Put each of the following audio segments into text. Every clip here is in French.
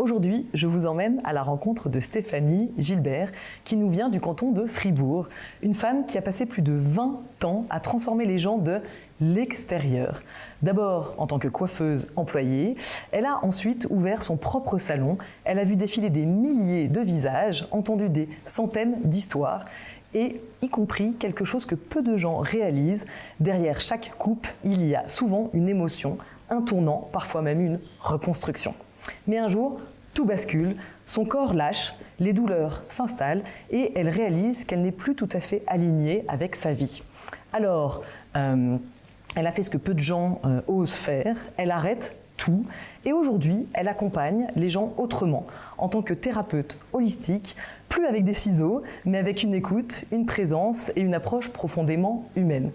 Aujourd'hui, je vous emmène à la rencontre de Stéphanie Gilbert, qui nous vient du canton de Fribourg. Une femme qui a passé plus de 20 ans à transformer les gens de l'extérieur. D'abord en tant que coiffeuse employée, elle a ensuite ouvert son propre salon. Elle a vu défiler des milliers de visages, entendu des centaines d'histoires et y compris quelque chose que peu de gens réalisent. Derrière chaque coupe, il y a souvent une émotion, un tournant, parfois même une reconstruction. Mais un jour, tout bascule, son corps lâche, les douleurs s'installent et elle réalise qu'elle n'est plus tout à fait alignée avec sa vie. Alors, elle a fait ce que peu de gens osent faire, elle arrête tout et aujourd'hui, elle accompagne les gens autrement, en tant que thérapeute holistique, plus avec des ciseaux, mais avec une écoute, une présence et une approche profondément humaine.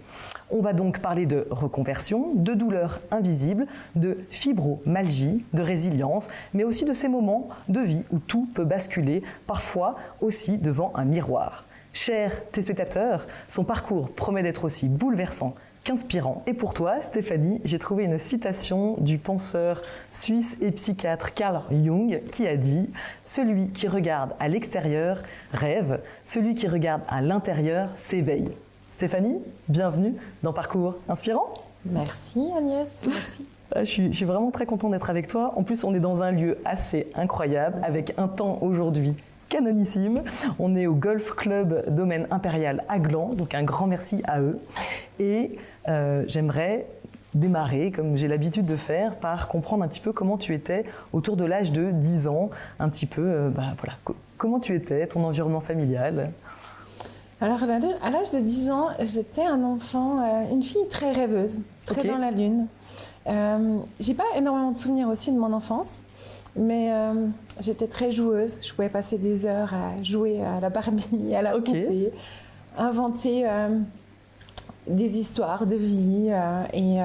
On va donc parler de reconversion, de douleurs invisibles, de fibromyalgie, de résilience, mais aussi de ces moments de vie où tout peut basculer, parfois aussi devant un miroir. Chers téléspectateurs, son parcours promet d'être aussi bouleversant qu'inspirant. Et pour toi, Stéphanie, j'ai trouvé une citation du penseur suisse et psychiatre Carl Jung qui a dit « Celui qui regarde à l'extérieur rêve, celui qui regarde à l'intérieur s'éveille ». Stéphanie, bienvenue dans Parcours Inspirant. Merci Agnès, merci. Je suis vraiment très contente d'être avec toi. En plus, on est dans un lieu assez incroyable, avec un temps aujourd'hui canonissime. On est au Golf Club Domaine Impérial à Gland, donc un grand merci à eux. Et j'aimerais démarrer, comme j'ai l'habitude de faire, par comprendre un petit peu comment tu étais autour de l'âge de 10 ans, un petit peu, voilà, comment tu étais, ton environnement familial. Alors à l'âge de 10 ans, j'étais un enfant, une fille très rêveuse, très dans la lune. J'ai pas énormément de souvenirs aussi de mon enfance. Mais j'étais très joueuse, je pouvais passer des heures à jouer à la Barbie, à la poupée, inventer des histoires de vie. Et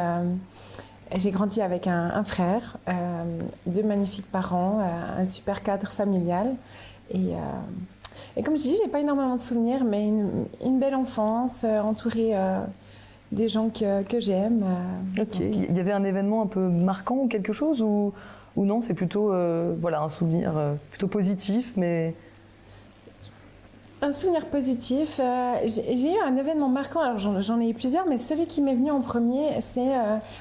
j'ai grandi avec un frère, deux magnifiques parents, un super cadre familial. Et comme je dis, j'ai pas énormément de souvenirs, mais une belle enfance, entourée des gens que j'aime. Ok, il y avait un événement un peu marquant ou quelque chose ou non, c'est plutôt voilà, un souvenir plutôt positif, mais... Un souvenir positif. J'ai eu un événement marquant, alors j'en ai eu plusieurs, mais celui qui m'est venu en premier, c'est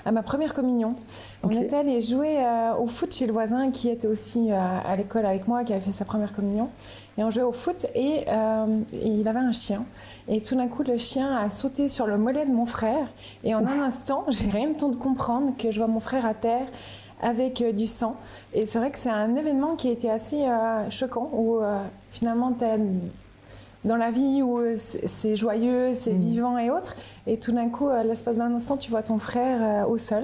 à ma première communion. On était allé jouer au foot chez le voisin qui était aussi à l'école avec moi, qui avait fait sa première communion. Et on jouait au foot et il avait un chien. Et tout d'un coup, le chien a sauté sur le mollet de mon frère. Et en un instant, j'ai rien eu le temps de comprendre que je vois mon frère à terre avec du sang. Et c'est vrai que c'est un événement qui a été assez choquant, où finalement, tu es dans la vie où c'est joyeux, c'est vivant et autres. Et tout d'un coup, l'espace d'un instant, tu vois ton frère au sol,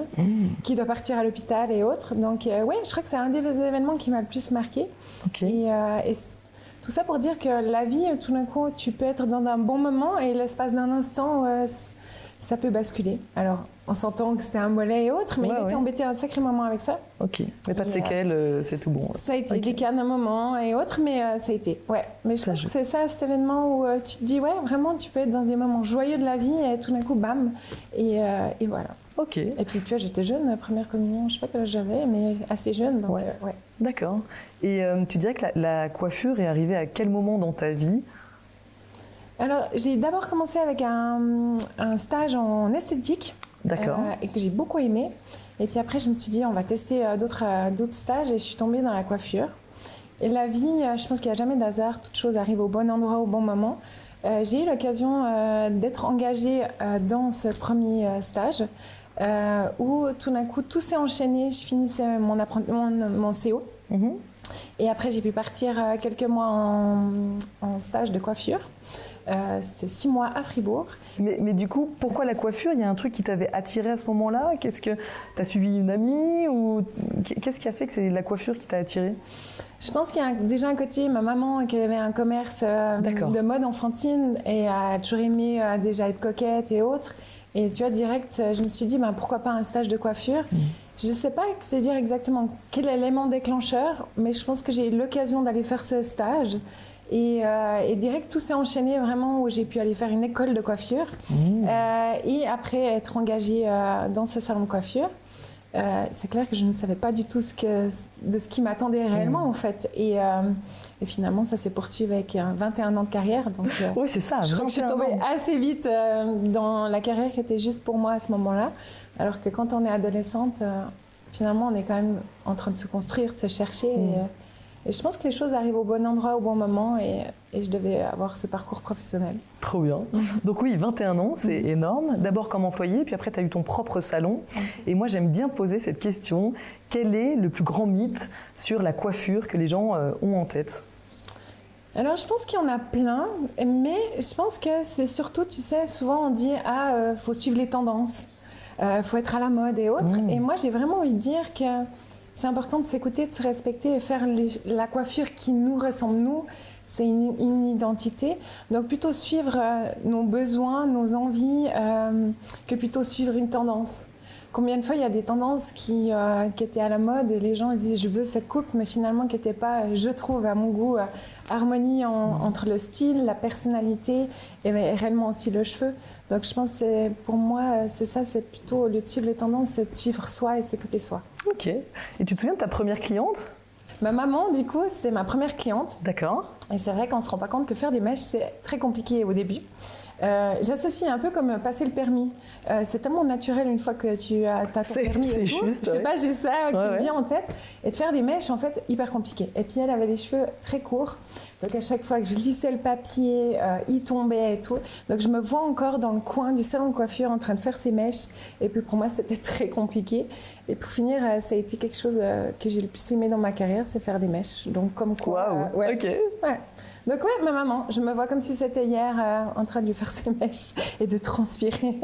qui doit partir à l'hôpital et autres. Donc oui, je crois que c'est un des événements qui m'a le plus marqué. Et tout ça pour dire que la vie, tout d'un coup, tu peux être dans un bon moment et l'espace d'un instant, ça peut basculer. Alors, on s'entend que c'était un mollet et autres, mais il était embêté un sacré moment avec ça. Ok, mais pas de séquelles, c'est tout bon. Ça a été des cannes un moment et autres, mais ça a été. Ouais. Mais je pense que c'est ça, cet événement où tu te dis, ouais, vraiment, tu peux être dans des moments joyeux de la vie et tout d'un coup, bam, et voilà. Ok. Et puis, tu vois, j'étais jeune, première communion, je sais pas quel âge j'avais, mais assez jeune, donc ouais. D'accord. Et tu dirais que la coiffure est arrivée à quel moment dans ta vie ? Alors, j'ai d'abord commencé avec un stage en esthétique. D'accord. Et que j'ai beaucoup aimé. Et puis après, je me suis dit, on va tester d'autres stages et je suis tombée dans la coiffure. Et la vie, je pense qu'il n'y a jamais d'hasard, toute chose arrive au bon endroit, au bon moment. J'ai eu l'occasion d'être engagée dans ce premier stage où tout d'un coup, tout s'est enchaîné. Je finissais mon CO. Et après, j'ai pu partir quelques mois en stage de coiffure. C'était 6 mois à Fribourg. Mais du coup, pourquoi la coiffure ? Il y a un truc qui t'avait attiré à ce moment-là ? Qu'est-ce que t'as suivi une amie ou qu'est-ce qui a fait que c'est la coiffure qui t'a attiré ? Je pense qu'il y a déjà un côté, ma maman qui avait un commerce de mode enfantine et a toujours aimé déjà être coquette et autres. Et tu vois, direct, je me suis dit, pourquoi pas un stage de coiffure ? Je ne sais pas te dire exactement quel élément déclencheur, mais je pense que j'ai eu l'occasion d'aller faire ce stage. Et direct, tout s'est enchaîné vraiment où j'ai pu aller faire une école de coiffure et après être engagée dans ce salon de coiffure. c'est clair que je ne savais pas du tout de ce qui m'attendait réellement en fait. Et finalement, ça s'est poursuivi avec 21 ans de carrière. Donc, oui, c'est ça. Je crois que je suis tombée assez vite dans la carrière qui était juste pour moi à ce moment-là. Alors que quand on est adolescente, finalement, on est quand même en train de se construire, de se chercher. Et je pense que les choses arrivent au bon endroit, au bon moment, et je devais avoir ce parcours professionnel. Trop bien. Donc oui, 21 ans, c'est énorme. D'abord comme employé, puis après tu as eu ton propre salon. Et moi, j'aime bien poser cette question. Quel est le plus grand mythe sur la coiffure que les gens ont en tête ? Alors, je pense qu'il y en a plein, mais je pense que c'est surtout, tu sais, souvent on dit « Ah, faut suivre les tendances, faut être à la mode et autres ». Et moi, j'ai vraiment envie de dire que c'est important de s'écouter, de se respecter et faire la coiffure qui nous ressemble, nous. C'est une identité. Donc, plutôt suivre nos besoins, nos envies, que plutôt suivre une tendance. Combien de fois il y a des tendances qui étaient à la mode et les gens disent je veux cette coupe, mais finalement qui n'étaient pas, je trouve à mon goût, harmonie entre le style, la personnalité et réellement aussi le cheveu. Donc je pense que pour moi c'est ça, c'est plutôt au lieu de suivre les tendances, c'est de suivre soi et s'écouter soi. Ok. Et tu te souviens de ta première cliente ? Ma maman, du coup, c'était ma première cliente. D'accord. Et c'est vrai qu'on ne se rend pas compte que faire des mèches, c'est très compliqué au début. J'associe un peu comme passer le permis. C'est tellement naturel une fois que tu as ton permis et tout. Juste, je sais pas, j'ai ça qui me vient en tête. Et de faire des mèches, en fait, hyper compliqué. Et puis elle avait les cheveux très courts. Donc à chaque fois que je lissais le papier, il tombait et tout. Donc je me vois encore dans le coin du salon de coiffure en train de faire ses mèches. Et puis pour moi, c'était très compliqué. Et pour finir, ça a été quelque chose que j'ai le plus aimé dans ma carrière, c'est faire des mèches. Donc comme quoi... Waouh, ok. Ouais. Donc ouais, ma maman, je me vois comme si c'était hier en train de lui faire ses mèches et de transpirer.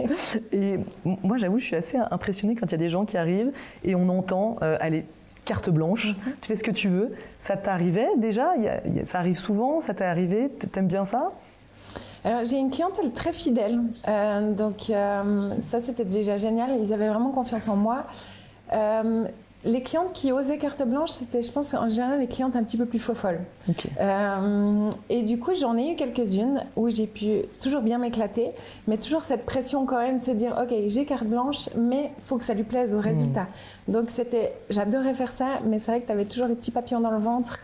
Et moi, j'avoue, je suis assez impressionnée quand il y a des gens qui arrivent et on entend allez, carte blanche, tu fais ce que tu veux. Ça t'arrivait déjà ? Ça arrive souvent ? Ça t'est arrivé ? T'aimes bien ça ? Alors j'ai une clientèle très fidèle, donc ça c'était déjà génial. Ils avaient vraiment confiance en moi. Les clientes qui osaient carte blanche, c'était, je pense, en général, les clientes un petit peu plus folles. Okay. Et du coup, j'en ai eu quelques-unes où j'ai pu toujours bien m'éclater, mais toujours cette pression quand même de se dire, ok, j'ai carte blanche, mais il faut que ça lui plaise au résultat. Donc j'adorais faire ça, mais c'est vrai que tu avais toujours les petits papillons dans le ventre.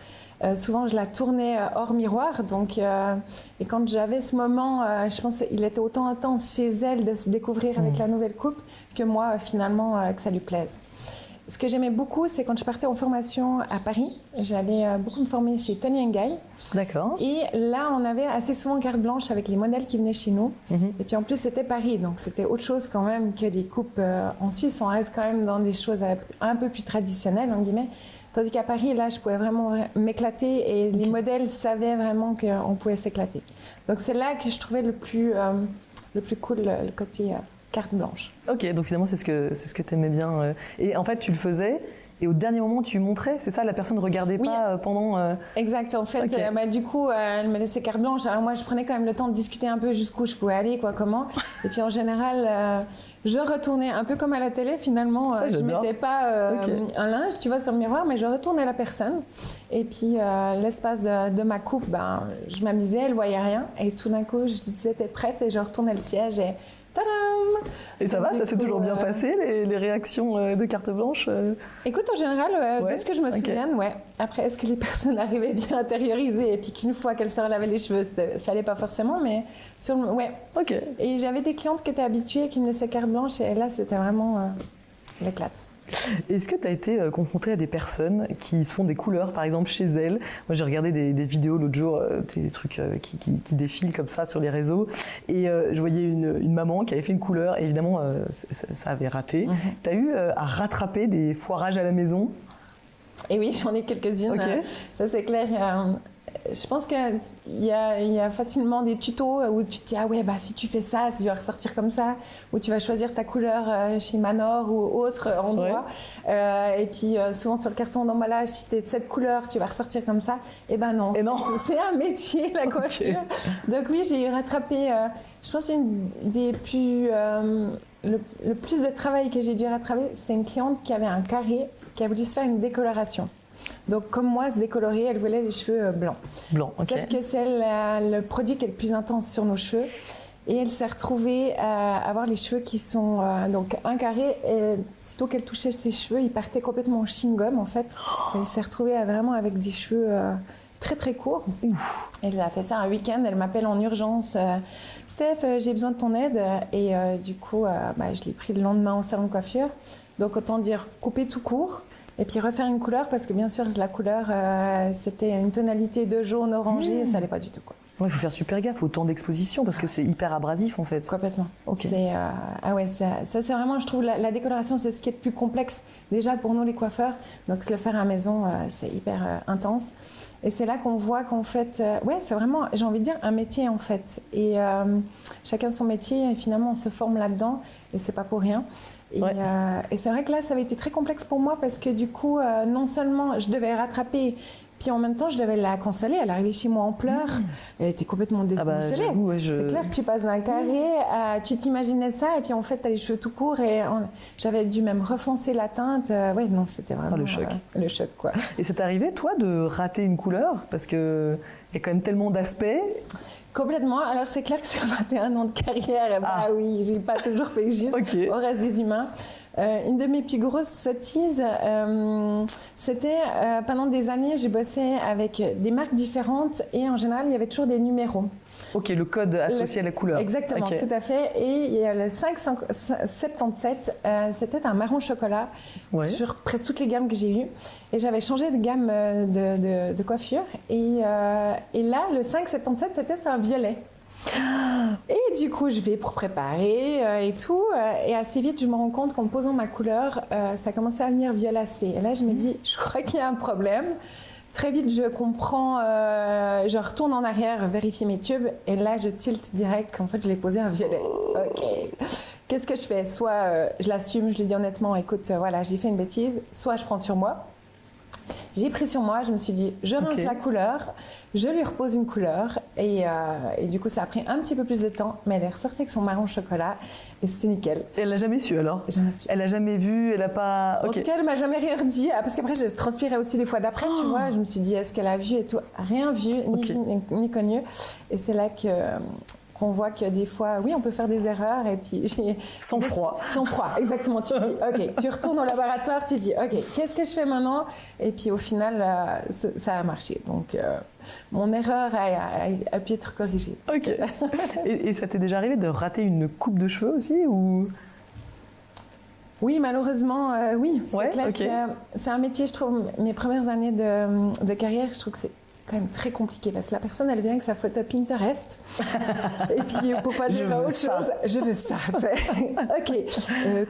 Souvent, je la tournais hors miroir. Donc, et quand j'avais ce moment, je pense qu'il était autant intense chez elle de se découvrir avec la nouvelle coupe que moi, finalement, que ça lui plaise. Ce que j'aimais beaucoup, c'est quand je partais en formation à Paris, j'allais beaucoup me former chez Toni & Guy. D'accord. Et là, on avait assez souvent carte blanche avec les modèles qui venaient chez nous. Et puis en plus, c'était Paris, donc c'était autre chose quand même que des coupes en Suisse. On reste quand même dans des choses un peu plus traditionnelles, en guillemets. Tandis qu'à Paris, là, je pouvais vraiment m'éclater et les modèles savaient vraiment qu'on pouvait s'éclater. Donc c'est là que je trouvais le plus cool, le côté... carte blanche. Ok, donc finalement c'est ce que tu aimais bien. Et en fait tu le faisais et au dernier moment tu montrais, c'est ça, la personne ne regardait pas pendant... Exact, en fait du coup elle me laissait carte blanche, alors moi je prenais quand même le temps de discuter un peu jusqu'où je pouvais aller, comment. Et puis en général je retournais un peu comme à la télé finalement, je ne mettais pas un linge tu vois sur le miroir, mais je retournais la personne. Et puis l'espace de ma coupe, je m'amusais, elle ne voyait rien et tout d'un coup je lui disais t'es prête et je retournais le siège et tadam! Et ça va, ça s'est toujours bien passé, les réactions de carte blanche Écoute, en général, de ce que je me souviens, ouais. Après, est-ce que les personnes arrivaient bien à intérioriser et puis qu'une fois qu'elles se relavaient les cheveux, ça n'allait pas forcément, mais ouais. Ok. Et j'avais des clientes qui étaient habituées, qui me laissaient carte blanche et là, c'était vraiment l'éclate. Est-ce que tu as été confrontée à des personnes qui se font des couleurs, par exemple, chez elles ? Moi, j'ai regardé des vidéos l'autre jour, des trucs qui défilent comme ça sur les réseaux. Et je voyais une maman qui avait fait une couleur. Et évidemment, ça avait raté. Tu as eu à rattraper des foirages à la maison ? Et oui, j'en ai quelques-unes. Okay. Ça, c'est clair. Je pense qu'il y a facilement des tutos où tu te dis ah ouais si tu fais ça, tu vas ressortir comme ça, ou tu vas choisir ta couleur chez Manor ou autre endroit. Et puis souvent sur le carton d'emballage, si tu es de cette couleur, tu vas ressortir comme ça. Et non. C'est un métier la coiffure. Donc oui, j'ai rattrapé. Je pense que c'est une des plus le plus de travail que j'ai dû rattraper. C'était une cliente qui avait un carré, qui a voulu se faire une décoloration. Donc, comme moi, se décolorer, elle voulait les cheveux blancs. Blanc, ok. Sauf que c'est le produit qui est le plus intense sur nos cheveux. Et elle s'est retrouvée à avoir les cheveux qui sont donc un carré. Et sitôt qu'elle touchait ses cheveux, ils partaient complètement en chewing-gum en fait. Elle s'est retrouvée vraiment avec des cheveux très très courts. Elle a fait ça un week-end. Elle m'appelle en urgence. Steph, j'ai besoin de ton aide. Et du coup, je l'ai pris le lendemain au salon de coiffure. Donc autant dire couper tout court. Et puis refaire une couleur parce que bien sûr la couleur c'était une tonalité de jaune orangé et ça n'allait pas du tout quoi. Ouais, il faut faire super gaffe au temps d'exposition parce que c'est hyper abrasif en fait. Complètement. Ok. Ça c'est vraiment, je trouve, la décoloration, c'est ce qui est le plus complexe déjà pour nous les coiffeurs. Donc se le faire à la maison, c'est hyper intense. Et c'est là qu'on voit qu'en fait, c'est vraiment, j'ai envie de dire, un métier en fait. Et chacun son métier, et finalement on se forme là-dedans et c'est pas pour rien. Et c'est vrai que là, ça avait été très complexe pour moi parce que du coup, non seulement je devais rattraper, puis en même temps, je devais la consoler. Elle arrivait chez moi en pleurs. Elle était complètement déboussolée. C'est clair que tu passes d'un carré tu t'imaginais ça et puis en fait, tu as les cheveux tout courts et j'avais dû même refoncer la teinte. Non, c'était vraiment le choc. Le choc, quoi. Et c'est arrivé, toi, de rater une couleur parce qu'il y a quand même tellement d'aspects. Complètement. Alors, c'est clair que sur 21 ans de carrière, oui, j'ai pas toujours fait juste au reste des humains. Une de mes plus grosses sottises, c'était pendant des années, j'ai bossé avec des marques différentes et en général, il y avait toujours des numéros. Ok, le code associé à la couleur. Exactement, tout à fait. Et il y a le 577, c'était un marron chocolat sur presque toutes les gammes que j'ai eues. Et j'avais changé de gamme de coiffure. Et là, le 577, c'était un violet. Et du coup, je vais pour préparer et tout. Et assez vite, je me rends compte qu'en posant ma couleur, ça commençait à venir violacé. Et là, je me dis, je crois qu'il y a un problème. Très vite, je comprends, je retourne en arrière, vérifier mes tubes, et là, je tilte direct qu'en fait, je l'ai posé un violet. Ok. Qu'est-ce que je fais? Soit je l'assume, je lui dis honnêtement, écoute, voilà, j'ai fait une bêtise, soit je prends sur moi. J'ai pris sur moi, je me suis dit, je rince la couleur, je lui repose une couleur et du coup ça a pris un petit peu plus de temps, mais elle est ressortie avec son marron chocolat et c'était nickel. Et elle l'a jamais su alors? Jamais su. Elle l'a jamais vu, elle a pas... En tout cas, elle m'a jamais rien dit, parce qu'après je transpirais aussi les fois d'après, tu vois, je me suis dit, est-ce qu'elle a vu et tout? Rien vu, ni connu. Et c'est là qu'on voit que des fois, oui, on peut faire des erreurs et puis j'ai... Sans froid, exactement. Tu te dis, ok, tu retournes au laboratoire, tu te dis, ok, qu'est-ce que je fais maintenant? Et puis au final, ça a marché. Donc, mon erreur a pu être corrigée. Ok. Et ça t'est déjà arrivé de rater une coupe de cheveux aussi ou... Oui, malheureusement, oui. C'est clair que c'est un métier, je trouve, mes premières années de carrière, je trouve que c'est quand même très compliqué parce que la personne elle vient avec sa photo Pinterest et puis pour pas dire autre chose, je veux ça.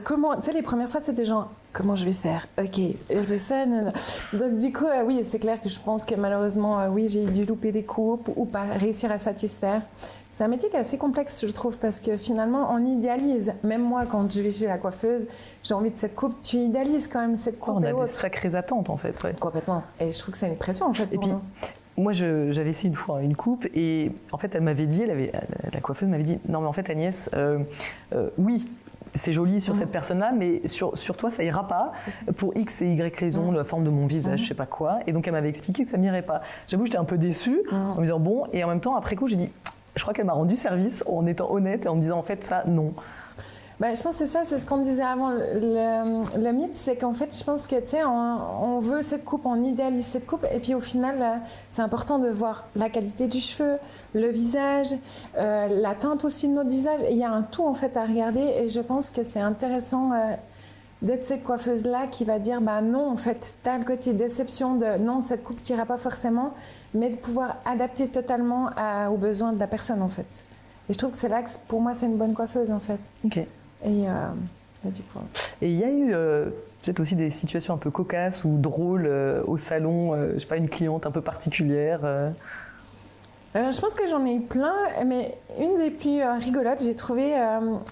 Comment, tu sais, les premières fois c'était genre comment je vais faire, ok, elle veut ça, non. Donc du coup oui, c'est clair que je pense que malheureusement oui, j'ai dû louper des coupes ou pas réussir à satisfaire. C'est un métier qui est assez complexe, je trouve, parce que finalement, on idéalise. Même moi, quand je vais chez la coiffeuse, j'ai envie de cette coupe, tu idéalises quand même cette coupe. On a des sacrées attentes, en fait. Ouais. Complètement. Et je trouve que c'est une pression, en fait, pour nous. Moi, j'avais essayé une fois une coupe et en fait, elle m'avait dit, la coiffeuse m'avait dit, non mais en fait Agnès, oui, c'est joli sur cette personne-là, mais sur toi, ça ira pas. Pour X et Y raisons, la forme de mon visage, je sais pas quoi. Et donc, elle m'avait expliqué que ça m'irait pas. J'avoue, j'étais un peu déçue en me disant bon, et en même temps, après coup, j'ai dit, je crois qu'elle m'a rendu service en étant honnête et en me disant en fait ça, non. Je pense que c'est ça, c'est ce qu'on disait avant. Le mythe, c'est qu'en fait, je pense que tu sais, on veut cette coupe, on idéalise cette coupe, et puis au final, c'est important de voir la qualité du cheveu, le visage, la teinte aussi de notre visage. Il y a un tout en fait à regarder, et je pense que c'est intéressant d'être cette coiffeuse-là qui va dire non, en fait, t'as le côté déception de non, cette coupe t'ira pas forcément, mais de pouvoir adapter totalement aux besoins de la personne en fait. Et je trouve que c'est là que pour moi, c'est une bonne coiffeuse en fait. Ok. Et du coup. Et il y a eu peut-être aussi des situations un peu cocasses ou drôles au salon, je sais pas, une cliente un peu particulière. Alors, je pense que j'en ai eu plein, mais une des plus rigolotes, j'ai trouvé,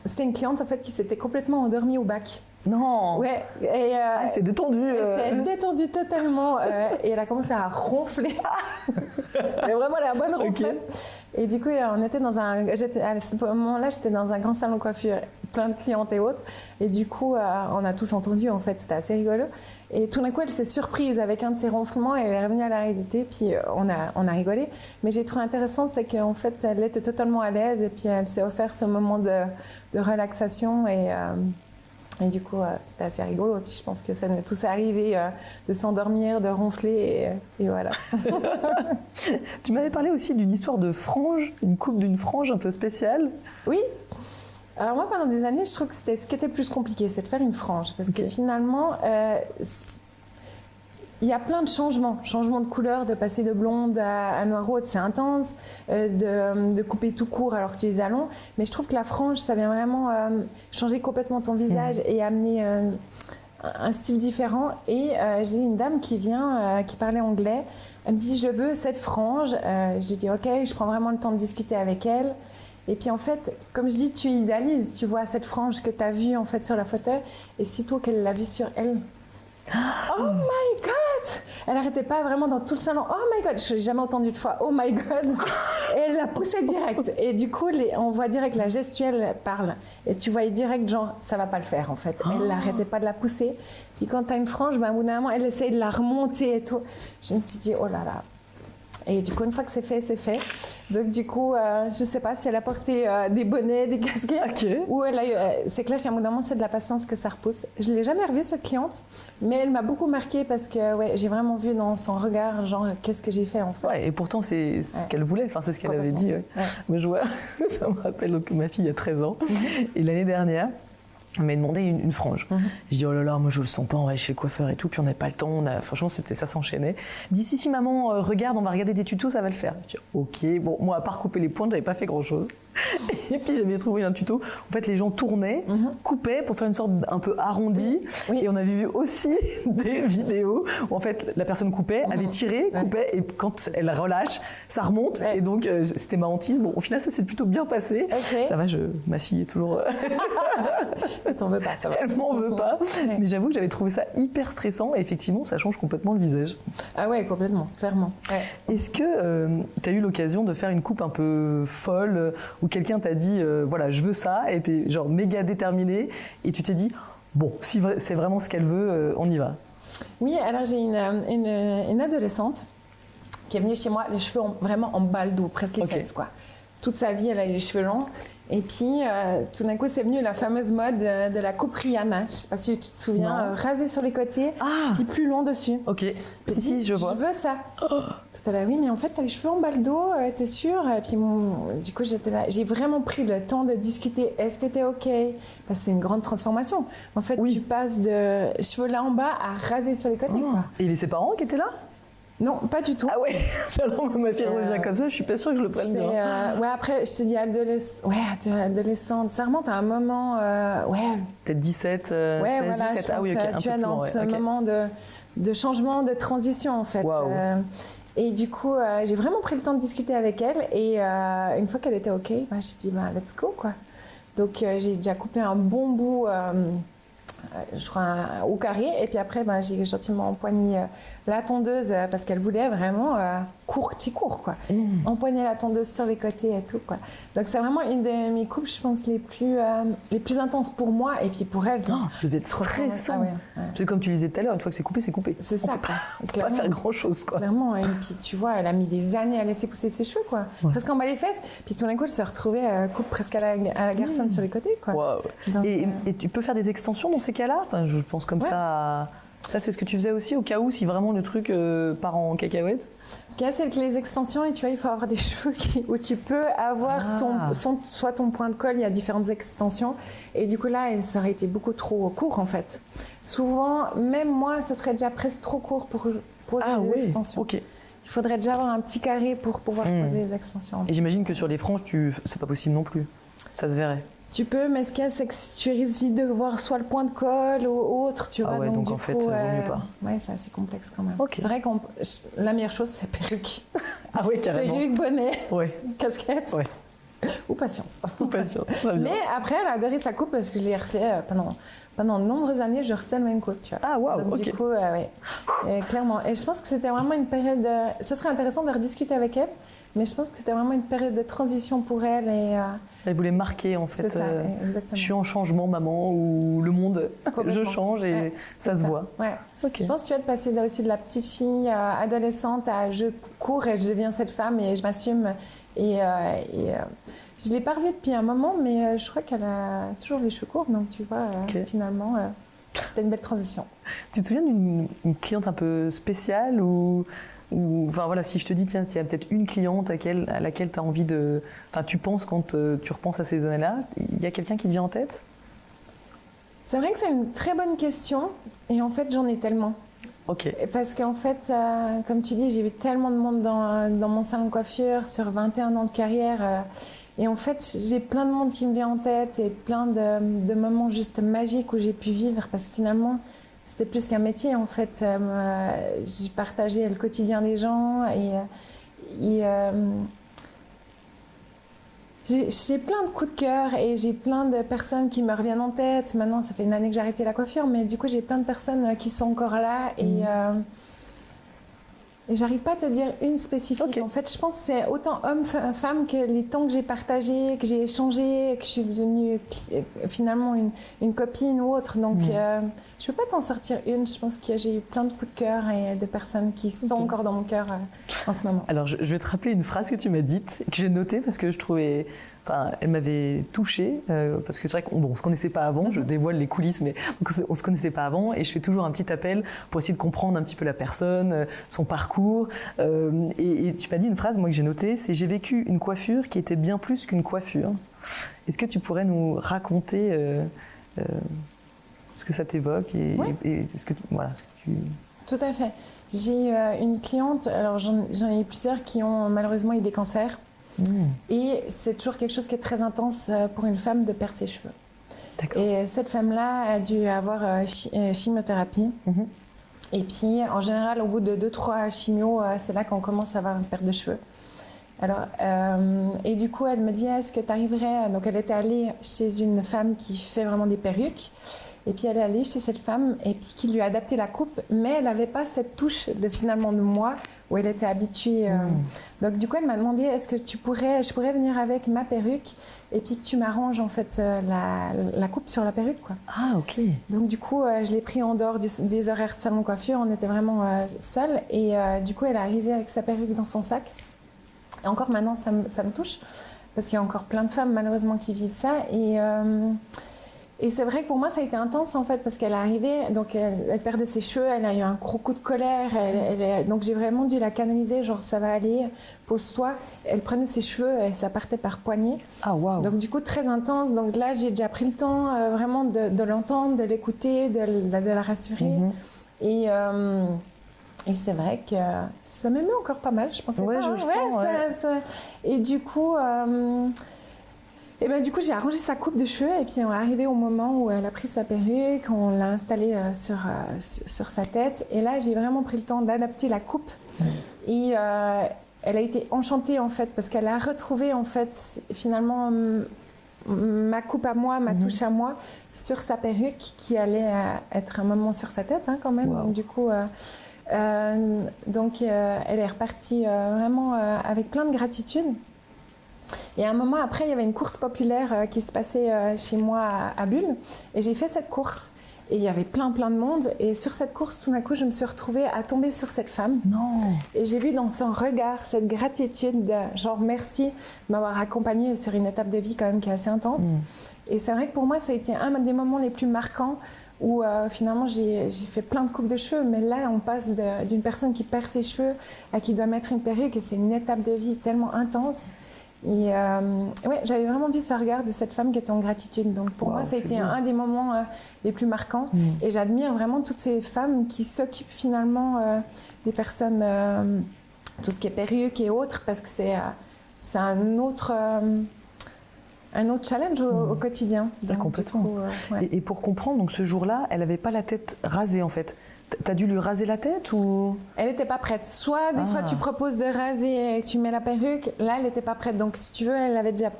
c'était une cliente en fait qui s'était complètement endormie au bac. Non. Ouais. Elle s'est détendue. Elle s'est détendue totalement et elle a commencé à ronfler. Mais vraiment, elle a la bonne ronflette. Et du coup, on était à ce moment-là, j'étais dans un grand salon de coiffure, plein de clientes et autres. Et du coup, on a tous entendu, en fait, c'était assez rigolo. Et tout d'un coup, elle s'est surprise avec un de ses ronflements et elle est revenue à la réalité. Puis on a rigolé. Mais j'ai trouvé intéressant, c'est qu'en fait, elle était totalement à l'aise et puis elle s'est offert ce moment de relaxation et du coup, c'était assez rigolo. Et puis je pense que ça nous est tous arrivé de s'endormir, de ronfler et voilà. Tu m'avais parlé aussi d'une histoire de frange, une coupe d'une frange un peu spéciale. Oui. Alors moi, pendant des années, je trouve que ce qui était plus compliqué, c'est de faire une frange. Parce que finalement, il y a plein de changements de couleur, de passer de blonde à noiraude, c'est intense, de couper tout court alors que tu es à long. Mais je trouve que la frange, ça vient vraiment changer complètement ton visage et amener un style différent. Et j'ai une dame qui vient, qui parlait anglais. Elle me dit, je veux cette frange. Je lui dis, ok, je prends vraiment le temps de discuter avec elle. Et puis en fait, comme je dis, tu idéalises, tu vois cette frange que tu as vue en fait sur la photo, et sitôt qu'elle l'a vue sur elle, oh my God! Elle n'arrêtait pas vraiment dans tout le salon. Oh my God! Je n'ai jamais entendu de fois oh my God! Et elle la poussait direct. Et du coup, on voit direct la gestuelle parle. Et tu voyais direct, genre, ça va pas le faire en fait. Elle n'arrêtait pas de la pousser. Puis quand tu as une frange, au bout d'un moment, elle essaye de la remonter et tout. Je me suis dit, oh là là. Et du coup, une fois que c'est fait, c'est fait. Donc du coup, je ne sais pas si elle a porté des bonnets, des casquettes, ou elle a eu... c'est clair qu'à un moment, c'est de la patience que ça repousse. Je ne l'ai jamais revue, cette cliente, mais elle m'a beaucoup marquée parce que j'ai vraiment vu dans son regard, genre, qu'est-ce que j'ai fait en fait. Ouais, et pourtant, c'est ce qu'elle voulait, enfin, c'est ce qu'elle avait dit. Ouais. Mais je vois, ça me rappelle donc, ma fille a 13 ans, et l'année dernière, elle m'a demandé une frange. Je dis, oh là là, moi je le sens pas, on va aller chez le coiffeur et tout, puis on n'a pas le temps, franchement ça s'enchaînait. Dis, si maman regarde, on va regarder des tutos, ça va le faire. Je dis, ok, bon, moi à part couper les pointes, j'avais pas fait grand chose. Et puis j'avais trouvé un tuto, en fait les gens tournaient, coupaient pour faire une sorte un peu arrondi, et on avait vu aussi des vidéos où en fait la personne coupait, avait tiré, coupait, et quand elle relâche, ça remonte, et donc c'était ma hantise. Bon, au final ça s'est plutôt bien passé. Ça va, ma fille est toujours... Elle t'en veut pas, ça va. Elle m'en veut pas, mais j'avoue que j'avais trouvé ça hyper stressant, et effectivement ça change complètement le visage. Ah ouais, complètement, clairement. Est-ce que tu as eu l'occasion de faire une coupe un peu folle, où quelqu'un t'a dit voilà, je veux ça, et t'es genre méga déterminée, et tu t'es dit bon, si c'est vraiment ce qu'elle veut, on y va? Oui, alors j'ai une adolescente qui est venue chez moi, les cheveux vraiment en baldo, presque les fesses quoi. Toute sa vie, elle a les cheveux longs. Et puis, tout d'un coup, c'est venu la fameuse mode de la coupe Rihanna. Je ne sais pas si tu te souviens, rasée sur les côtés, puis plus long dessus. Ok, si, je vois. Je veux ça. Tout à l'heure, oui, mais en fait, tu as les cheveux en baldo, t'es sûre? Et puis, du coup, j'étais là. J'ai vraiment pris le temps de discuter. Est-ce que t'es OK? Parce que c'est une grande transformation. En fait, tu passes de cheveux là en bas à raser sur les côtés. Quoi. Et il y avait ses parents qui étaient là? Non, pas du tout. Ah ouais, alors ma fille revient comme ça, je suis pas sûre que je le prenne bien. Ouais, après, je te dis adolescente, ça remonte à un moment, peut-être 17, 16, voilà, 17, ah oui, ok, tu as dans ce moment de changement, de transition en fait. Et du coup, j'ai vraiment pris le temps de discuter avec elle et une fois qu'elle était OK, j'ai dit let's go quoi. Donc j'ai déjà coupé un bon bout, je crois au carré, et puis après j'ai gentiment empoigné la tondeuse parce qu'elle voulait vraiment court quoi. Empoigner la tondeuse sur les côtés et tout quoi. Donc c'est vraiment une de mes coupes, je pense, les plus intenses pour moi et puis pour elle. Ça devait être stressant. Parce que comme tu disais tout à l'heure, une fois que c'est coupé, c'est coupé. C'est ça quoi. On peut pas faire grand chose quoi. Clairement, et puis tu vois, elle a mis des années à laisser pousser ses cheveux quoi. Presque en bas les fesses, puis tout d'un coup elle se retrouvait coupe presque à la garçonne sur les côtés quoi. Donc, et tu peux faire des extensions dans ces cas-là? Enfin, je pense comme ça. Ça, c'est ce que tu faisais aussi au cas où, si vraiment le truc part en cacahuète? Ce qu'il y a, c'est que les extensions, et tu vois, il faut avoir des cheveux où tu peux avoir soit ton point de colle, il y a différentes extensions, et du coup là, ça aurait été beaucoup trop court en fait. Souvent, même moi, ça serait déjà presque trop court pour poser des extensions. Okay. Il faudrait déjà avoir un petit carré pour pouvoir poser les extensions. Et j'imagine que sur les franges, c'est pas possible non plus. Ça se verrait. Tu peux, mais ce qu'il y a, c'est que tu risques vite de voir soit le point de colle ou autre, tu vois. Donc en fait, vaut mieux pas. Ouais, c'est assez complexe quand même. Okay. C'est vrai que la meilleure chose, c'est perruque. Ah oui, carrément. Perruque, bonnet, casquette. Ouais. Ou patience. Ou patience, très bien. Mais après, elle a adoré sa coupe parce que je l'ai refait pendant de nombreuses années, je refaisais le même coupe, tu vois. Ah, waouh, donc, ok. du coup, ouais. Clairement. Et je pense que c'était vraiment une période... Ça serait intéressant de rediscuter avec elle, mais je pense que c'était vraiment une période de transition pour elle. Elle voulait marquer, en fait. C'est ça, exactement. Je suis en changement, maman, ou le monde, je change et ça se voit. Ouais. Okay. Je pense que tu vas te passer là aussi de la petite fille adolescente à je cours et je deviens cette femme et je m'assume. Je ne l'ai pas revue depuis un moment, mais je crois qu'elle a toujours les cheveux courts, donc tu vois, finalement, c'était une belle transition. Tu te souviens d'une cliente un peu spéciale ou enfin voilà, si je te dis, tiens, s'il y a peut-être une cliente à laquelle tu as envie de... Enfin, tu penses quand tu repenses à ces années-là, il y a quelqu'un qui te vient en tête? C'est vrai que c'est une très bonne question, et en fait, j'en ai tellement. Ok. Parce qu'en fait, comme tu dis, j'ai vu tellement de monde dans mon salon de coiffure sur 21 ans de carrière. Et en fait, j'ai plein de monde qui me vient en tête et plein de moments juste magiques où j'ai pu vivre parce que finalement, c'était plus qu'un métier. En fait, j'ai partagé le quotidien des gens et j'ai plein de coups de cœur et j'ai plein de personnes qui me reviennent en tête. Maintenant, ça fait une année que j'ai arrêté la coiffure, mais du coup, j'ai plein de personnes qui sont encore là et j'arrive pas à te dire une spécifique. Okay. En fait, je pense que c'est autant homme, femme que les temps que j'ai partagés, que j'ai échangé, que je suis devenue finalement une copine ou autre. Donc, je peux pas t'en sortir une. Je pense que j'ai eu plein de coups de cœur et de personnes qui sont encore dans mon cœur en ce moment. Alors, je vais te rappeler une phrase que tu m'as dite, que j'ai notée parce que je trouvais... Enfin, elle m'avait touchée, parce que c'est vrai qu'on ne se connaissait pas avant, je dévoile les coulisses, mais on ne se connaissait pas avant, et je fais toujours un petit appel pour essayer de comprendre un petit peu la personne, son parcours. Et tu m'as dit une phrase, moi, que j'ai notée, c'est « J'ai vécu une coiffure qui était bien plus qu'une coiffure ». Est-ce que tu pourrais nous raconter ce que ça t'évoque et ce que tu... Tout à fait. J'ai une cliente, alors j'en ai eu plusieurs qui ont malheureusement eu des cancers. Et c'est toujours quelque chose qui est très intense pour une femme de perdre ses cheveux. Et cette femme-là a dû avoir chimiothérapie. Et puis, en général, au bout de 2-3 chimios, c'est là qu'on commence à avoir une perte de cheveux. Alors, et du coup, elle me dit, est-ce que tu arriverais... Donc, elle était allée chez une femme qui fait vraiment des perruques. Et puis, elle est allée chez cette femme et puis qui lui a adapté la coupe. Mais elle n'avait pas cette touche finalement de moi où elle était habituée. Donc, du coup, elle m'a demandé, est-ce que je pourrais venir avec ma perruque et puis que tu m'arranges en fait la coupe sur la perruque, quoi. Ah, ok. Donc, du coup, je l'ai pris en dehors des horaires de salon de coiffure. On était vraiment seuls. Et du coup, elle est arrivée avec sa perruque dans son sac. Et encore maintenant, ça me touche. Parce qu'il y a encore plein de femmes, malheureusement, qui vivent ça. Et c'est vrai que pour moi, ça a été intense, en fait, parce qu'elle est arrivée, donc elle perdait ses cheveux, elle a eu un gros coup de colère, donc j'ai vraiment dû la canaliser, genre ça va aller, pose-toi. Elle prenait ses cheveux et ça partait par poignée. Ah, waouh. Donc du coup, très intense. Donc là, j'ai déjà pris le temps vraiment de l'entendre, de l'écouter, de la rassurer. Et c'est vrai que ça m'aimait encore pas mal, je pensais pas. Je le sens, Et du coup... Et ben, du coup, j'ai arrangé sa coupe de cheveux et puis on est arrivé au moment où elle a pris sa perruque, on l'a installée sur sa tête. Et là, j'ai vraiment pris le temps d'adapter la coupe. Et elle a été enchantée en fait parce qu'elle a retrouvé en fait finalement ma coupe à moi, ma touche à moi sur sa perruque qui allait être un moment sur sa tête quand même. Wow. Donc du coup, elle est repartie vraiment avec plein de gratitude. Et à un moment après, il y avait une course populaire qui se passait chez moi à Bulle. Et j'ai fait cette course. Et il y avait plein de monde. Et sur cette course, tout d'un coup, je me suis retrouvée à tomber sur cette femme. Non. Et j'ai vu dans son regard cette gratitude de genre merci de m'avoir accompagnée sur une étape de vie quand même qui est assez intense. Et c'est vrai que pour moi, ça a été un des moments les plus marquants où finalement j'ai fait plein de coupes de cheveux. Mais là, on passe d'une personne qui perd ses cheveux à qui doit mettre une perruque. Et c'est une étape de vie tellement intense. Et j'avais vraiment vu ce regard de cette femme qui était en gratitude. Donc pour moi, ça a été un des moments les plus marquants. Et j'admire vraiment toutes ces femmes qui s'occupent finalement des personnes, tout ce qui est perruque et autres, parce que c'est un autre challenge au quotidien. Donc, complètement. Et pour comprendre, donc ce jour-là, elle n'avait pas la tête rasée en fait. T'as dû lui raser la tête ou? Elle n'était pas prête. Soit des fois tu proposes de raser et tu mets la perruque. Là, elle n'était pas prête. Donc si tu veux, elle avait déjà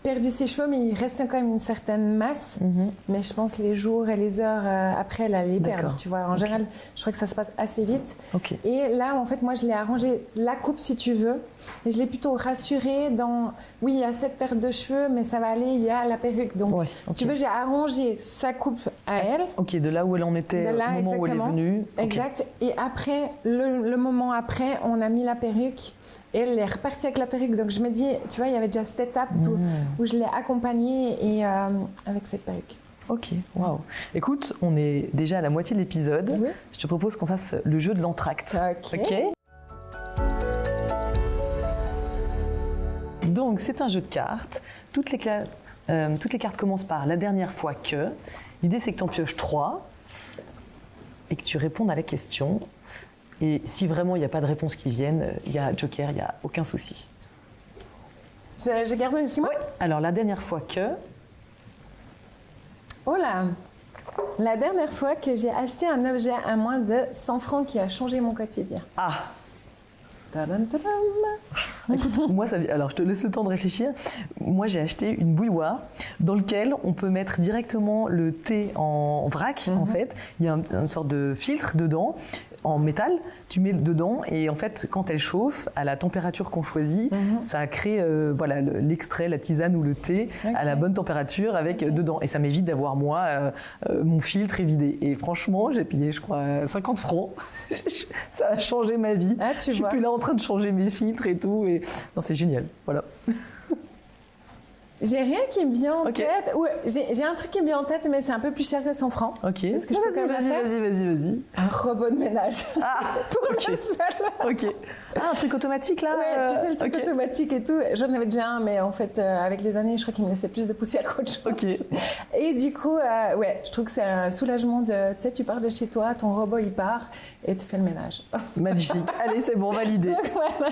perdu ses cheveux, mais il restait quand même une certaine masse. Mais je pense les jours et les heures après, elle allait les perdre. Tu vois, en général, je crois que ça se passe assez vite. Et là, en fait, moi, je l'ai arrangé la coupe si tu veux. Et je l'ai plutôt rassurée dans, oui, il y a cette perte de cheveux, mais ça va aller, il y a la perruque. Donc, si tu veux, j'ai arrangé sa coupe à elle. Ok, de là où elle en était au moment où elle est venue. Exact. Et après, le moment après, on a mis la perruque. Et elle est repartie avec la perruque. Donc je me dis, tu vois, il y avait déjà cette étape où je l'ai accompagnée et, avec cette perruque. Ok, waouh. Écoute, on est déjà à la moitié de l'épisode. Oui. Je te propose qu'on fasse le jeu de l'entracte. Ok. Donc c'est un jeu de cartes. Toutes les cartes commencent par la dernière fois que. L'idée c'est que tu en pioches 3 et que tu répondes à la question. Et si vraiment il n'y a pas de réponse qui vienne, il y a Joker, il n'y a aucun souci. Je garde le chez moi. Ouais. Alors la dernière fois que. Oh là. La dernière fois que j'ai acheté un objet à moins de 100 francs qui a changé mon quotidien. Ah. Tadam, tadam. Écoute, moi, alors je te laisse le temps de réfléchir. Moi, j'ai acheté une bouilloire dans laquelle on peut mettre directement le thé en vrac, en fait. Il y a une sorte de filtre dedans, en métal. Tu mets dedans et en fait, quand elle chauffe, à la température qu'on choisit, ça crée voilà, l'extrait, la tisane ou le thé à la bonne température avec dedans. Et ça m'évite d'avoir, moi, mon filtre évidé. Et franchement, j'ai payé, je crois, 50 francs. Ça a changé ma vie. Ah, je suis plus là en train de changer mes filtres et tout. Et... Non, c'est génial. Voilà. J'ai rien qui me vient en tête. Ouais, j'ai un truc qui me vient en tête, mais c'est un peu plus cher que 100 francs. Ok. Est-ce que je peux vas-y. Un robot de ménage. Ah, pour le seul. Ok. Ah, un truc automatique là. Ouais, tu sais, le truc automatique et tout. J'en avais déjà un, mais en fait, avec les années, je crois qu'il me laissait plus de poussière qu'autre chose. Ok. Et du coup, ouais, je trouve que c'est un soulagement de, tu sais, tu pars de chez toi, ton robot il part et tu fais le ménage. Magnifique. Allez, c'est bon, validé. Donc, voilà.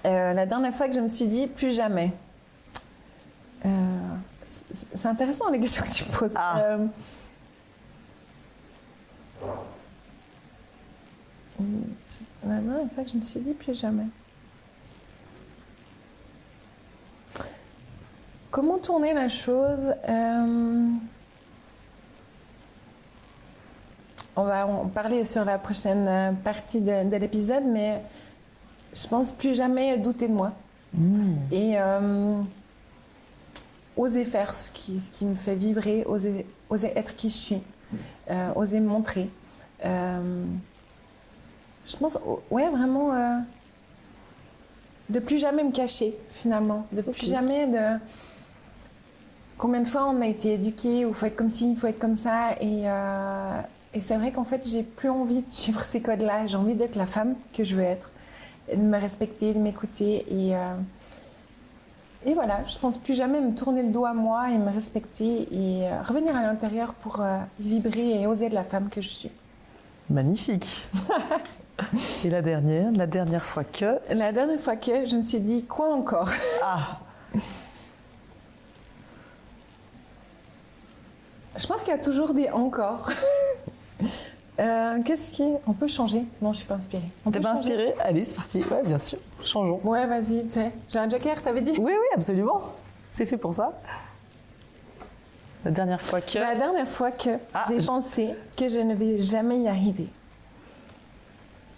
La dernière fois que je me suis dit plus jamais. C'est intéressant les questions que tu me poses. Ah. La dernière fois que je me suis dit plus jamais. Comment tourner la chose? On va en parler sur la prochaine partie de l'épisode, mais je pense plus jamais douter de moi. Et oser faire ce qui me fait vibrer, oser être qui je suis, oser me montrer. Je pense, ouais, vraiment, de plus jamais me cacher, finalement. De plus jamais de... Combien de fois on a été éduqués, il faut être comme ci, il faut être comme ça. Et c'est vrai qu'en fait, j'ai plus envie de suivre ces codes-là. J'ai envie d'être la femme que je veux être, de me respecter, de m'écouter. Et voilà, je pense plus jamais me tourner le dos à moi et me respecter et revenir à l'intérieur pour vibrer et oser être la femme que je suis. Magnifique. Et la dernière fois que... La dernière fois que je me suis dit, quoi encore? Ah. Je pense qu'il y a toujours des encore. Qu'est-ce qui est... On peut changer? Non, je suis pas inspirée. T'es pas inspirée? Allez, c'est parti. Ouais, bien sûr. Changeons. Ouais, vas-y, tu sais. J'ai un joker, t'avais dit? Oui, absolument. C'est fait pour ça. La dernière fois que... La dernière fois que j'ai pensé que je ne vais jamais y arriver.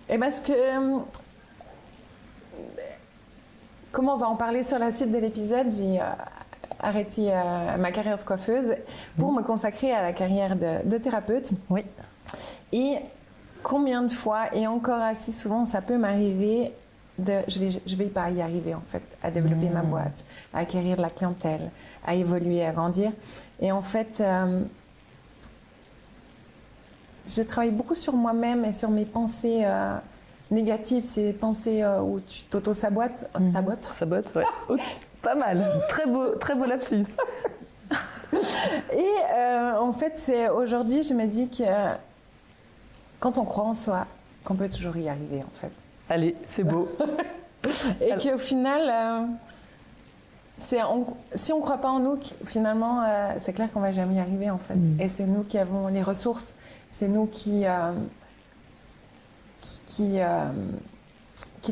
Et parce que... Comment on va en parler sur la suite de l'épisode, j'ai arrêté ma carrière de coiffeuse pour me consacrer à la carrière de thérapeute. Oui. Et combien de fois, et encore assez souvent, ça peut m'arriver de... Je vais pas y arriver, en fait, à développer ma boîte, à acquérir de la clientèle, à évoluer, à grandir. Et en fait... je travaille beaucoup sur moi-même et sur mes pensées négatives, ces pensées où tu t'auto-sabotes. Sabote, ouais. Pas mal. Très beau lapsus. Et en fait, c'est aujourd'hui, je me dis que quand on croit en soi, qu'on peut toujours y arriver, en fait. Allez, c'est beau. Et qu'au final, si on ne croit pas en nous, finalement, c'est clair qu'on ne va jamais y arriver, en fait. Et c'est nous qui avons les ressources, c'est nous qui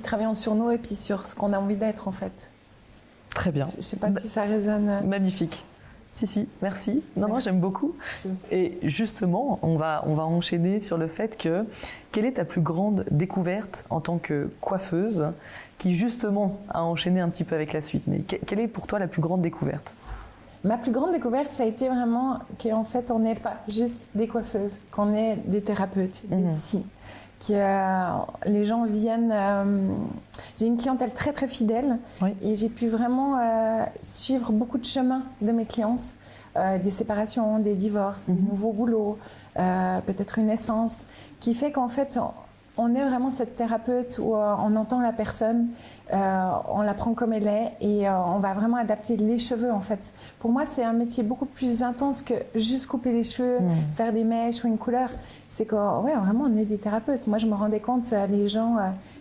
travaillons sur nous et puis sur ce qu'on a envie d'être, en fait. Très bien. Je ne sais pas si ça résonne. Magnifique. Si, merci. Non, j'aime beaucoup. Et justement, on va enchaîner sur le fait que, quelle est ta plus grande découverte en tant que coiffeuse, qui justement a enchaîné un petit peu avec la suite. Mais quelle est pour toi la plus grande découverte? Ma plus grande découverte, ça a été vraiment qu'en fait, on n'est pas juste des coiffeuses, qu'on est des thérapeutes, des psys. Les gens viennent... j'ai une clientèle très très fidèle et j'ai pu vraiment suivre beaucoup de chemins de mes clientes, des séparations, des divorces, des nouveaux boulots, peut-être une naissance, qui fait qu'en fait on est vraiment cette thérapeute où on entend la personne, on la prend comme elle est et on va vraiment adapter les cheveux en fait. Pour moi, c'est un métier beaucoup plus intense que juste couper les cheveux, faire des mèches ou une couleur. C'est que vraiment on est des thérapeutes. Moi, je me rendais compte, les gens,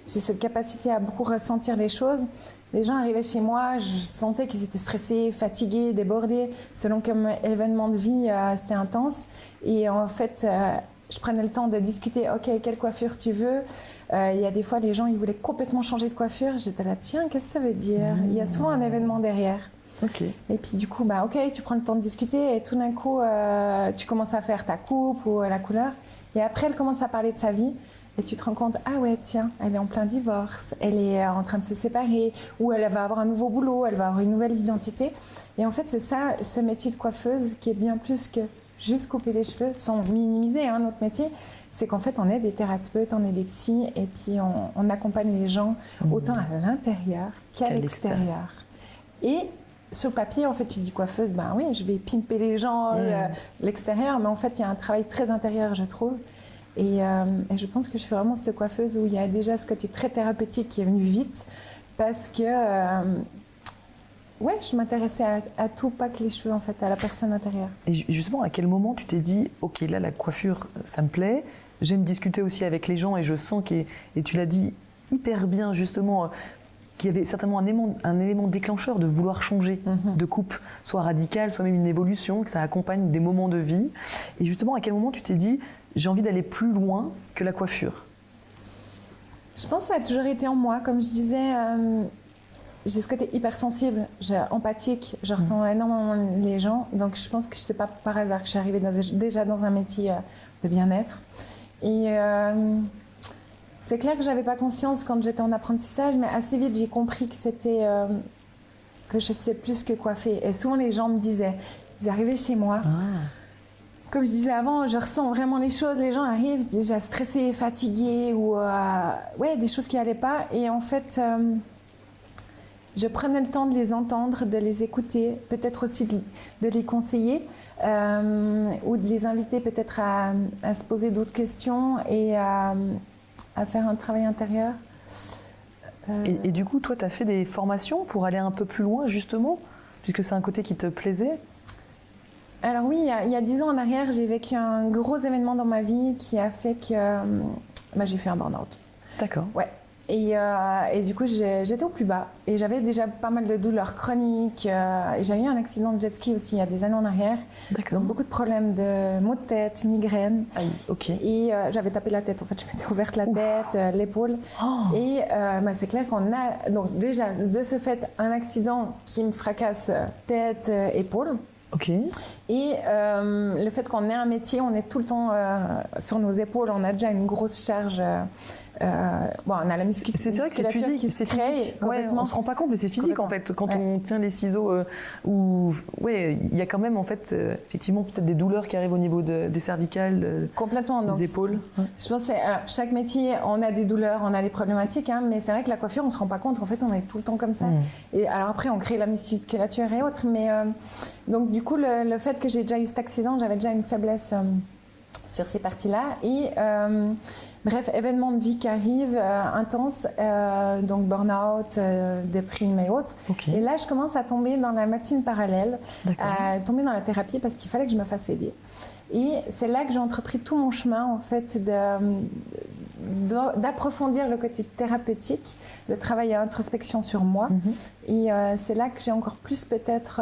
j'ai cette capacité à beaucoup ressentir les choses. Les gens arrivaient chez moi, je sentais qu'ils étaient stressés, fatigués, débordés, selon quel événement de vie c'était intense. Et en fait, je prenais le temps de discuter, ok, quelle coiffure tu veux. Il y a des fois, les gens, ils voulaient complètement changer de coiffure. J'étais là, tiens, qu'est-ce que ça veut dire? Il y a souvent un événement derrière. Okay. Et puis du coup, ok, tu prends le temps de discuter et tout d'un coup, tu commences à faire ta coupe ou la couleur. Et après, elle commence à parler de sa vie. Et tu te rends compte, ah ouais, tiens, elle est en plein divorce, elle est en train de se séparer, ou elle va avoir un nouveau boulot, elle va avoir une nouvelle identité. Et en fait, c'est ça, ce métier de coiffeuse qui est bien plus que juste couper les cheveux, sans minimiser notre métier. C'est qu'en fait, on est des thérapeutes, on est des psys, et puis on accompagne les gens autant à l'intérieur qu'à l'extérieur. Et sur le papier, en fait, tu dis coiffeuse, ben oui, je vais pimper les gens, l'extérieur, mais en fait, il y a un travail très intérieur, je trouve. Et je pense que je suis vraiment cette coiffeuse où il y a déjà ce côté très thérapeutique qui est venu vite parce que je m'intéressais à tout, pas que les cheveux, en fait, à la personne intérieure. Et justement, à quel moment tu t'es dit, ok, là, la coiffure, ça me plaît, j'aime discuter aussi avec les gens et je sens et tu l'as dit hyper bien, justement, qu'il y avait certainement un élément déclencheur de vouloir changer de coupe, soit radicale, soit même une évolution, que ça accompagne des moments de vie. Et justement, à quel moment tu t'es dit, j'ai envie d'aller plus loin que la coiffure? Je pense que ça a toujours été en moi. Comme je disais, j'ai ce côté hypersensible, empathique, je ressens énormément les gens. Donc je pense que c'est pas par hasard que je suis arrivée déjà dans un métier de bien-être. Et c'est clair que j'avais pas conscience quand j'étais en apprentissage, mais assez vite j'ai compris que c'était que je faisais plus que coiffer. Et souvent les gens me disaient, ils arrivaient chez moi. Comme je disais avant, je ressens vraiment les choses. Les gens arrivent déjà stressés, fatigués ou des choses qui n'allaient pas. Et en fait, je prenais le temps de les entendre, de les écouter, peut-être aussi de les conseiller ou de les inviter peut-être à se poser d'autres questions et à faire un travail intérieur. Et du coup, toi, tu as fait des formations pour aller un peu plus loin, justement, puisque c'est un côté qui te plaisait? Alors oui, il y a 10 ans en arrière, j'ai vécu un gros événement dans ma vie qui a fait que j'ai fait un burn-out. D'accord. Ouais. Et du coup, j'étais au plus bas. Et j'avais déjà pas mal de douleurs chroniques. Et j'avais eu un accident de jet ski aussi il y a des années en arrière. D'accord. Donc beaucoup de problèmes de maux de tête, migraines. Aïe, ok. Et j'avais tapé la tête. En fait, je m'étais ouverte la tête, l'épaule. Et c'est clair qu'on a... Donc déjà, de ce fait, un accident qui me fracasse tête, épaule. Ok. Et le fait qu'on ait un métier, on est tout le temps sur nos épaules, on a déjà une grosse charge. On a la musculature c'est vrai que c'est physique, qui se crée complètement. On ne se rend pas compte, mais c'est physique en fait. Quand on tient les ciseaux, il y a quand même en fait, effectivement peut-être des douleurs qui arrivent au niveau des cervicales, complètement, des épaules. Je pense que chaque métier, on a des douleurs, on a des problématiques, mais c'est vrai que la coiffure, on ne se rend pas compte. En fait, on est tout le temps comme ça. Et alors après, on crée la musculature et autres. Mais donc du coup, le fait que j'ai déjà eu cet accident, j'avais déjà une faiblesse sur ces parties-là. Et bref, événement de vie qui arrive, intense, donc burn-out, déprime et autres. Okay. Et là, je commence à tomber dans la médecine parallèle, à tomber dans la thérapie parce qu'il fallait que je me fasse aider. Et c'est là que j'ai entrepris tout mon chemin, en fait, d'approfondir le côté thérapeutique, le travail à introspection sur moi. Et c'est là que j'ai encore plus peut-être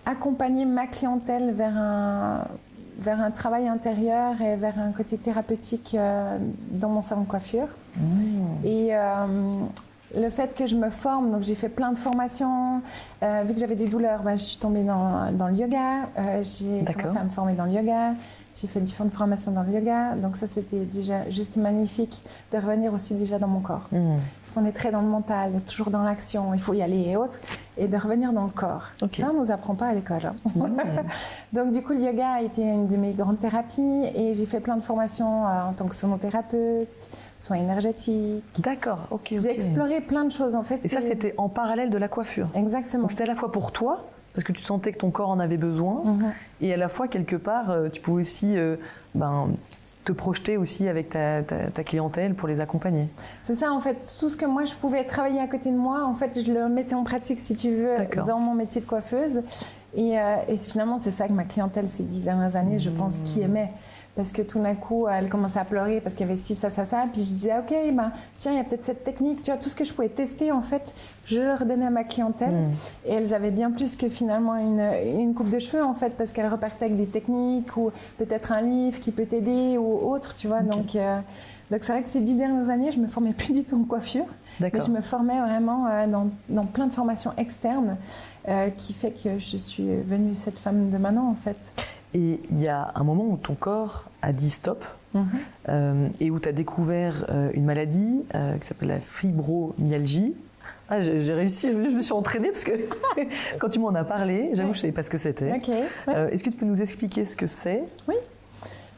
accompagné ma clientèle vers un travail intérieur et vers un côté thérapeutique dans mon salon de coiffure. Et le fait que je me forme, donc j'ai fait plein de formations, vu que j'avais des douleurs, je suis tombée dans le yoga, j'ai commencé à me former dans le yoga, j'ai fait différentes formations dans le yoga, donc ça c'était déjà juste magnifique de revenir aussi déjà dans mon corps. Parce qu'on est très dans le mental, toujours dans l'action, il faut y aller et autres, et de revenir dans le corps. Ça, on ne nous apprend pas à l'école. Donc du coup, le yoga a été une de mes grandes thérapies, et j'ai fait plein de formations en tant que sonothérapeute, soins énergétiques. D'accord, ok. J'ai exploré plein de choses en fait. Et ça, c'était en parallèle de la coiffure. Exactement. Donc c'était à la fois pour toi, parce que tu sentais que ton corps en avait besoin, et à la fois, quelque part, tu pouvais aussi te projeter aussi avec ta clientèle pour les accompagner. C'est ça, en fait. Tout ce que moi, je pouvais travailler à côté de moi, en fait, je le mettais en pratique, si tu veux, dans mon métier de coiffeuse. Et finalement, c'est ça que ma clientèle ces 10 dernières années, je pense, qui aimait. Parce que tout d'un coup, elle commençait à pleurer parce qu'il y avait ci, ça. Puis je disais, OK, tiens, il y a peut-être cette technique. Tu vois, tout ce que je pouvais tester, en fait, je le redonnais à ma clientèle. Et elles avaient bien plus que finalement une coupe de cheveux, en fait, parce qu'elles repartaient avec des techniques ou peut-être un livre qui peut t'aider ou autre, tu vois. Donc c'est vrai que ces 10 dernières années, je me formais plus du tout en coiffure. Mais je me formais vraiment dans plein de formations externes qui fait que je suis devenue cette femme de maintenant, en fait. Et il y a un moment où ton corps a dit stop et où tu as découvert une maladie qui s'appelle la fibromyalgie. Ah, j'ai réussi, je me suis entraînée parce que quand tu m'en as parlé, j'avoue, je ne savais pas ce que c'était. Est-ce que tu peux nous expliquer ce que c'est ? Oui.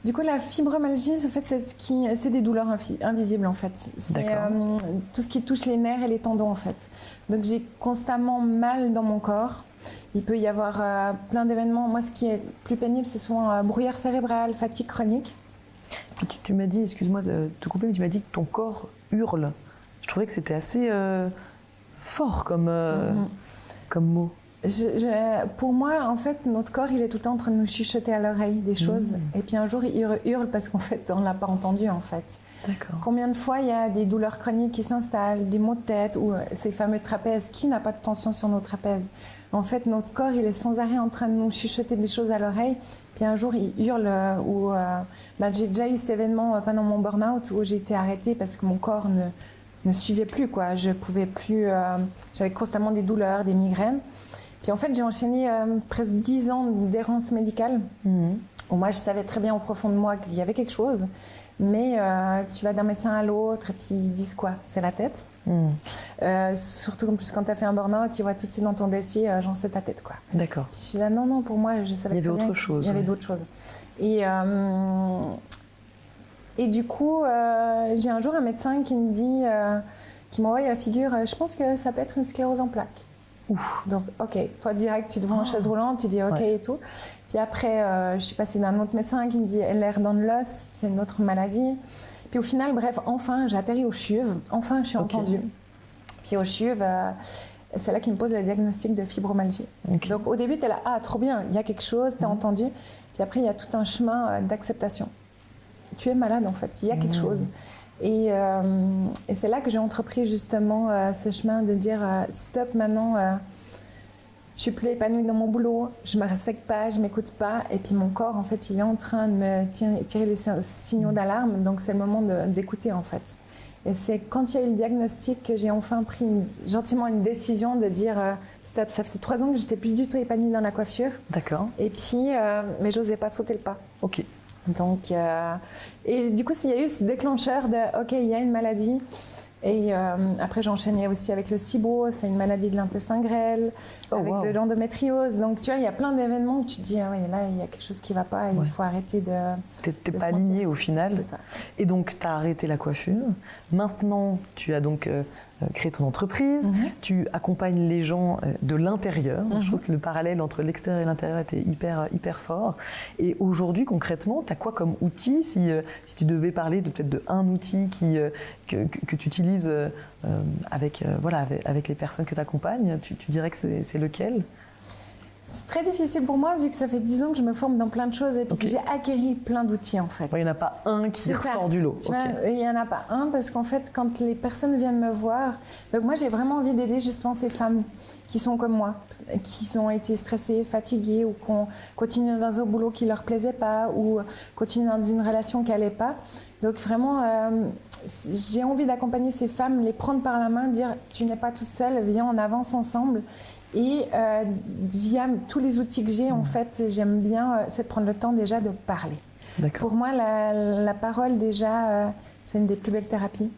Du coup, la fibromyalgie, en fait, c'est des douleurs invisibles, en fait. C'est tout ce qui touche les nerfs et les tendons, en fait. Donc, j'ai constamment mal dans mon corps. Il peut y avoir plein d'événements. Moi, ce qui est plus pénible, c'est souvent brouillard cérébral, fatigue chronique. Tu m'as dit, excuse-moi de te couper, mais tu m'as dit que ton corps hurle. Je trouvais que c'était assez fort comme mot. Pour moi, en fait, notre corps, il est tout le temps en train de nous chuchoter à l'oreille des choses. Et puis un jour, il hurle parce qu'en fait, on ne l'a pas entendu, en fait. Combien de fois il y a des douleurs chroniques qui s'installent, des maux de tête ou ces fameux trapèzes. Qui n'a pas de tension sur nos trapèzes ? En fait, notre corps, il est sans arrêt en train de nous chuchoter des choses à l'oreille. Puis un jour, il hurle. J'ai déjà eu cet événement pendant mon burn-out où j'ai été arrêtée parce que mon corps ne suivait plus, quoi. Je pouvais plus. J'avais constamment des douleurs, des migraines. Puis en fait, j'ai enchaîné presque 10 ans d'errance médicale. Où moi, je savais très bien au profond de moi qu'il y avait quelque chose. Mais tu vas d'un médecin à l'autre et puis ils disent quoi ? C'est la tête. Surtout en plus quand tu as fait un burn-out, tu vois tout de suite dans ton dossier, genre c'est ta tête, quoi. D'accord. Puis je suis là, non, pour moi, je savais très bien. Il y avait d'autres choses. Et du coup, j'ai un jour un médecin qui me dit, qui m'envoie à la figure, je pense que ça peut être une sclérose en plaques. Ouf. Donc, ok, toi direct, tu te vois en chaise roulante, tu dis ok et tout. Puis après, je suis passée d'un autre médecin qui me dit LR dans l'os, c'est une autre maladie. Puis au final, bref, enfin, j'ai atterri au CHUV. Enfin, je suis entendue. Puis au CHUV, c'est là qu'il me pose le diagnostic de fibromyalgie. Donc au début, tu es là, ah, trop bien, il y a quelque chose, tu as entendu. Puis après, il y a tout un chemin d'acceptation. Tu es malade, en fait, il y a quelque chose. Et c'est là que j'ai entrepris justement ce chemin de dire stop, maintenant, je suis plus épanouie dans mon boulot, je me respecte pas, je m'écoute pas, et puis mon corps, en fait, il est en train de me tirer les signaux d'alarme, donc c'est le moment d'écouter, en fait. Et c'est quand il y a eu le diagnostic que j'ai enfin pris gentiment une décision de dire stop, ça fait 3 ans que j'étais plus du tout épanouie dans la coiffure. D'accord. Et puis, mais j'osais pas sauter le pas. Ok. Donc, et du coup, il y a eu ce déclencheur de ok, il y a une maladie. Et après, j'ai enchaîné aussi avec le SIBO, c'est une maladie de l'intestin grêle, avec de l'endométriose. Donc, tu vois, il y a plein d'événements où tu te dis, ah oui, là, il y a quelque chose qui ne va pas, il faut arrêter de. T'es pas alignée au final. C'est ça. Et donc, tu as arrêté la coiffure. Maintenant, tu as donc créé ton entreprise. Tu accompagnes les gens de l'intérieur. Je trouve que le parallèle entre l'extérieur et l'intérieur était hyper fort. Et aujourd'hui, concrètement, tu as quoi comme outil si tu devais parler peut-être d'un outil que tu utilises avec les personnes que tu accompagnes, tu dirais que c'est lequel ? C'est très difficile pour moi vu que ça fait 10 ans que je me forme dans plein de choses et puis que j'ai acquéri plein d'outils en fait. Il n'y en a pas un qui ressort du lot. Il n'y en a pas un parce qu'en fait quand les personnes viennent me voir, donc moi j'ai vraiment envie d'aider justement ces femmes qui sont comme moi, qui ont été stressées, fatiguées ou qui continuent dans un boulot qui ne leur plaisait pas ou continuent dans une relation qui n'allait pas. Donc vraiment, j'ai envie d'accompagner ces femmes, les prendre par la main, dire tu n'es pas toute seule, viens on avance ensemble. Et via tous les outils que j'ai, en fait, j'aime bien, c'est de prendre le temps déjà de parler. Pour moi, la parole déjà, c'est une des plus belles thérapies.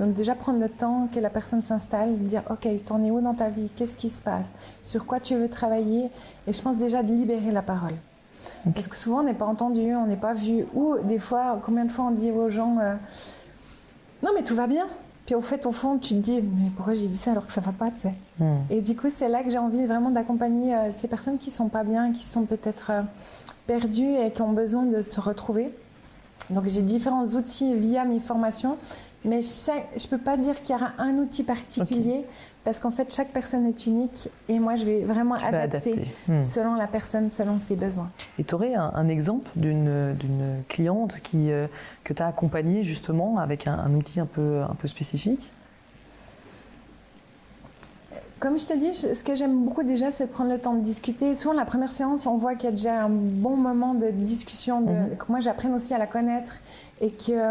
Donc déjà prendre le temps que la personne s'installe, dire ok, t'en es où dans ta vie, qu'est-ce qui se passe, sur quoi tu veux travailler, et je pense déjà de libérer la parole. Parce que souvent on n'est pas entendu, on n'est pas vu, ou des fois, combien de fois on dit aux gens non mais tout va bien. Puis au fait, au fond, tu te dis, mais pourquoi j'ai dit ça alors que ça ne va pas, tu sais. Et du coup, c'est là que j'ai envie vraiment d'accompagner ces personnes qui ne sont pas bien, qui sont peut-être perdues et qui ont besoin de se retrouver. Donc j'ai différents outils via mes formations, mais je ne peux pas dire qu'il y aura un outil particulier, parce qu'en fait, chaque personne est unique et moi, je vais vraiment adapter selon la personne, selon ses besoins. Et tu aurais un exemple d'une cliente que tu as accompagnée justement avec un outil un peu spécifique ? Comme je te dis, ce que j'aime beaucoup déjà, c'est de prendre le temps de discuter. Souvent, la première séance, on voit qu'il y a déjà un bon moment de discussion, que moi, j'apprenne aussi à la connaître et que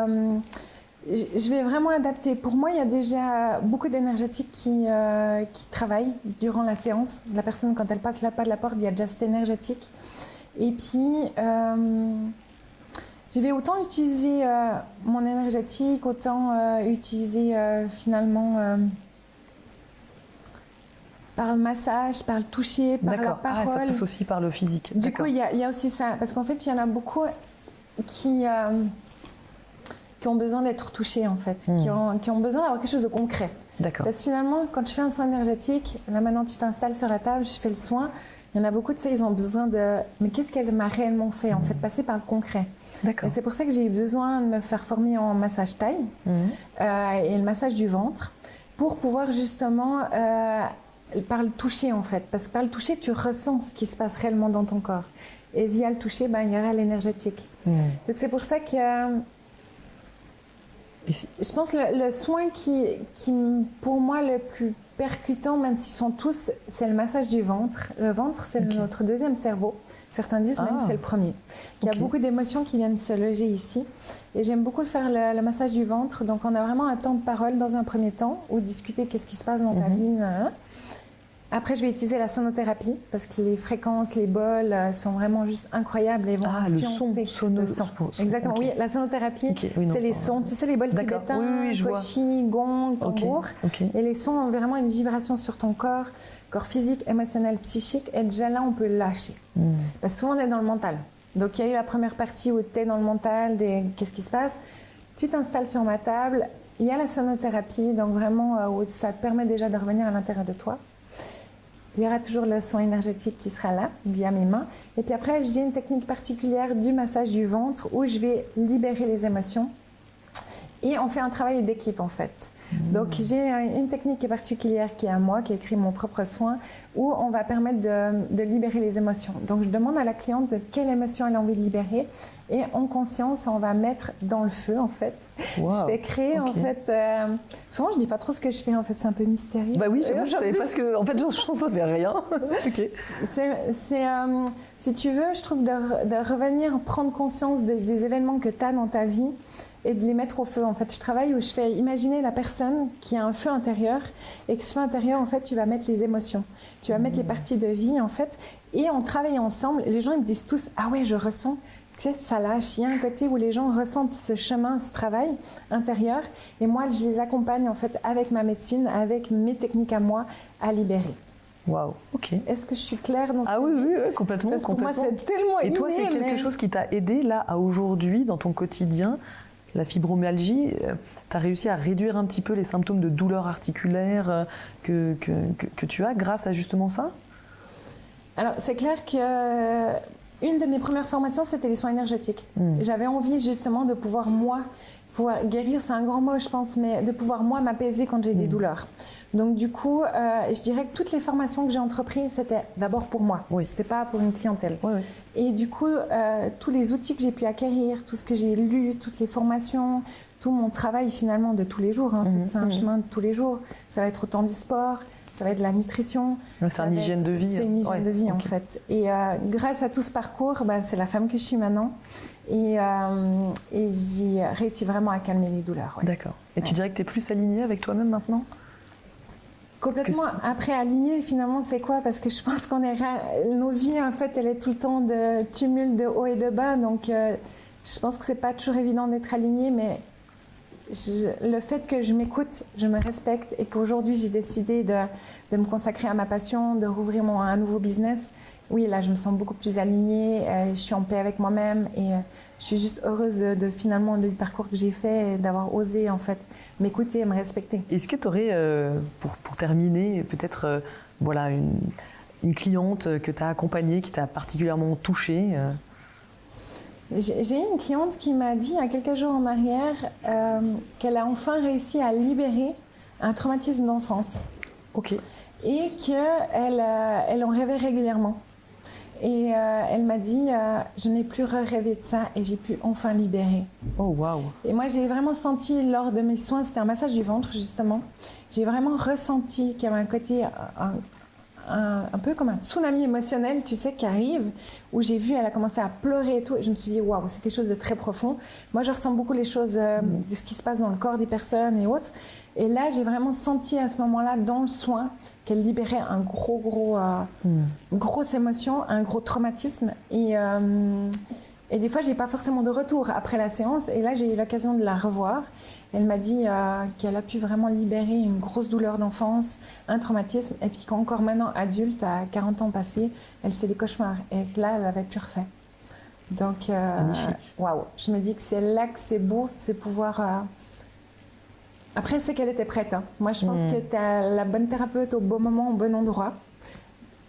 je vais vraiment adapter. Pour moi, il y a déjà beaucoup d'énergétiques qui travaillent durant la séance. La personne, quand elle passe le pas de la porte, il y a déjà cette énergétique. Et puis, je vais autant utiliser mon énergétique, autant utiliser finalement... par le massage, par le toucher, par la parole. Ça passe aussi par le physique. Du coup, il y a aussi ça. Parce qu'en fait, il y en a beaucoup qui ont besoin d'être touchés, en fait. Qui ont besoin d'avoir quelque chose de concret. D'accord. Parce que finalement, quand je fais un soin énergétique, là maintenant, tu t'installes sur la table, je fais le soin. Il y en a beaucoup de ça, ils ont besoin de... Mais qu'est-ce qu'elle m'a réellement fait, en fait, passer par le concret. D'accord. Et c'est pour ça que j'ai eu besoin de me faire former en massage taille et le massage du ventre pour pouvoir justement... par le toucher en fait, parce que par le toucher tu ressens ce qui se passe réellement dans ton corps et via le toucher il y aura l'énergétique. Donc c'est pour ça que je pense que le soin qui pour moi le plus percutant, même s'ils sont tous, c'est le massage du ventre. Le ventre c'est notre deuxième cerveau, certains disent même que c'est le premier. Il y a beaucoup d'émotions qui viennent se loger ici et j'aime beaucoup faire le massage du ventre. Donc on a vraiment un temps de parole dans un premier temps ou discuter qu'est-ce qui se passe dans ta vie. Après, je vais utiliser la sonothérapie parce que les fréquences, les bols sont vraiment juste incroyables et vont influencer le son. Exactement, oui, la sonothérapie, c'est les sons. Tu sais, les bols tibétains, koshi, gong, tambour. Et les sons ont vraiment une vibration sur ton corps physique, émotionnel, psychique. Et déjà là, on peut lâcher. Parce que souvent, on est dans le mental. Donc, il y a eu la première partie où tu es dans le mental, qu'est-ce qui se passe. Tu t'installes sur ma table. Il y a la sonothérapie, donc vraiment, où ça te permet déjà de revenir à l'intérieur de toi. Il y aura toujours le son énergétique qui sera là, via mes mains. Et puis après, j'ai une technique particulière du massage du ventre où je vais libérer les émotions. Et on fait un travail d'équipe en fait. Donc j'ai une technique qui est particulière qui est à moi, qui écrit mon propre soin, où on va permettre de libérer les émotions. Donc je demande à la cliente de quelle émotion elle a envie de libérer et en conscience on va mettre dans le feu en fait. Wow. Je vais créer en fait. Souvent je dis pas trop ce que je fais en fait, c'est un peu mystérieux. Bah oui, je savais pas ce que. En fait, je ne savais rien. Si tu veux, je trouve de revenir prendre conscience des événements que tu as dans ta vie. Et de les mettre au feu. En fait, je travaille où je fais imaginer la personne qui a un feu intérieur et que ce feu intérieur, en fait, tu vas mettre les émotions, tu vas mettre les parties de vie, en fait, et on travaille ensemble. Les gens ils me disent tous, ah ouais, je ressens, tu sais, ça lâche. Il y a un côté où les gens ressentent ce chemin, ce travail intérieur, et moi, je les accompagne en fait avec ma médecine, avec mes techniques à moi, à libérer. Waouh, ok. Est-ce que je suis claire dans ce que je dis ? Oui, complètement. Parce que pour moi, c'est tellement inné. Et toi, c'est quelque chose qui t'a aidé là à aujourd'hui dans ton quotidien? La fibromyalgie, tu as réussi à réduire un petit peu les symptômes de douleur articulaire que tu as grâce à justement ça ? Alors, c'est clair qu'une de mes premières formations, c'était les soins énergétiques. J'avais envie justement de pouvoir guérir, c'est un grand mot je pense, mais de pouvoir moi m'apaiser quand j'ai des douleurs. Donc du coup, je dirais que toutes les formations que j'ai entreprises, c'était d'abord pour moi. Oui. C'était pas pour une clientèle. Oui, oui. Et du coup, tous les outils que j'ai pu acquérir, tout ce que j'ai lu, toutes les formations, tout mon travail finalement de tous les jours, en fait, c'est un chemin de tous les jours. Ça va être autant du sport, ça va être de la nutrition. C'est une hygiène de vie. C'est une hygiène de vie en fait. Et grâce à tout ce parcours, c'est la femme que je suis maintenant. Et j'ai réussi vraiment à calmer les douleurs. Ouais. D'accord. Et tu dirais que tu es plus alignée avec toi-même maintenant ? Complètement. Après, aligné, finalement, c'est quoi? Parce que je pense nos vies, en fait, elle est tout le temps de tumulte, de haut et de bas. Donc, je pense que c'est pas toujours évident d'être aligné, mais le fait que je m'écoute, je me respecte et qu'aujourd'hui, j'ai décidé de me consacrer à ma passion, de rouvrir un nouveau business. Oui, là, je me sens beaucoup plus alignée, je suis en paix avec moi-même et je suis juste heureuse de finalement du parcours que j'ai fait et d'avoir osé en fait m'écouter et me respecter. Est-ce que tu aurais, pour terminer, peut-être voilà, une cliente que tu as accompagnée, qui t'a particulièrement touchée J'ai eu une cliente qui m'a dit il y a quelques jours en arrière qu'elle a enfin réussi à libérer un traumatisme d'enfance. Ok. Et qu'elle en rêvait régulièrement. Et elle m'a dit, je n'ai plus rêvé de ça et j'ai pu enfin libérer. Oh, waouh. Et moi, j'ai vraiment senti lors de mes soins, c'était un massage du ventre justement, j'ai vraiment ressenti qu'il y avait un côté, un peu comme un tsunami émotionnel, tu sais, qui arrive, où j'ai vu, elle a commencé à pleurer et tout, et je me suis dit, waouh, c'est quelque chose de très profond. Moi, je ressens beaucoup les choses de ce qui se passe dans le corps des personnes et autres. Et là, j'ai vraiment senti à ce moment-là, dans le soin, qu'elle libérait un grosse émotion, un gros traumatisme. Et des fois, j'ai pas forcément de retour après la séance. Et là, j'ai eu l'occasion de la revoir. Elle m'a dit qu'elle a pu vraiment libérer une grosse douleur d'enfance, un traumatisme. Et puis qu'encore maintenant, adulte, à 40 ans passés, elle faisait des cauchemars. Et que là, elle avait plus refait. Donc, waouh. Je me dis que c'est là que c'est beau, c'est pouvoir... Après, c'est qu'elle était prête. Hein. Moi, je pense que tu as la bonne thérapeute au bon moment, au bon endroit.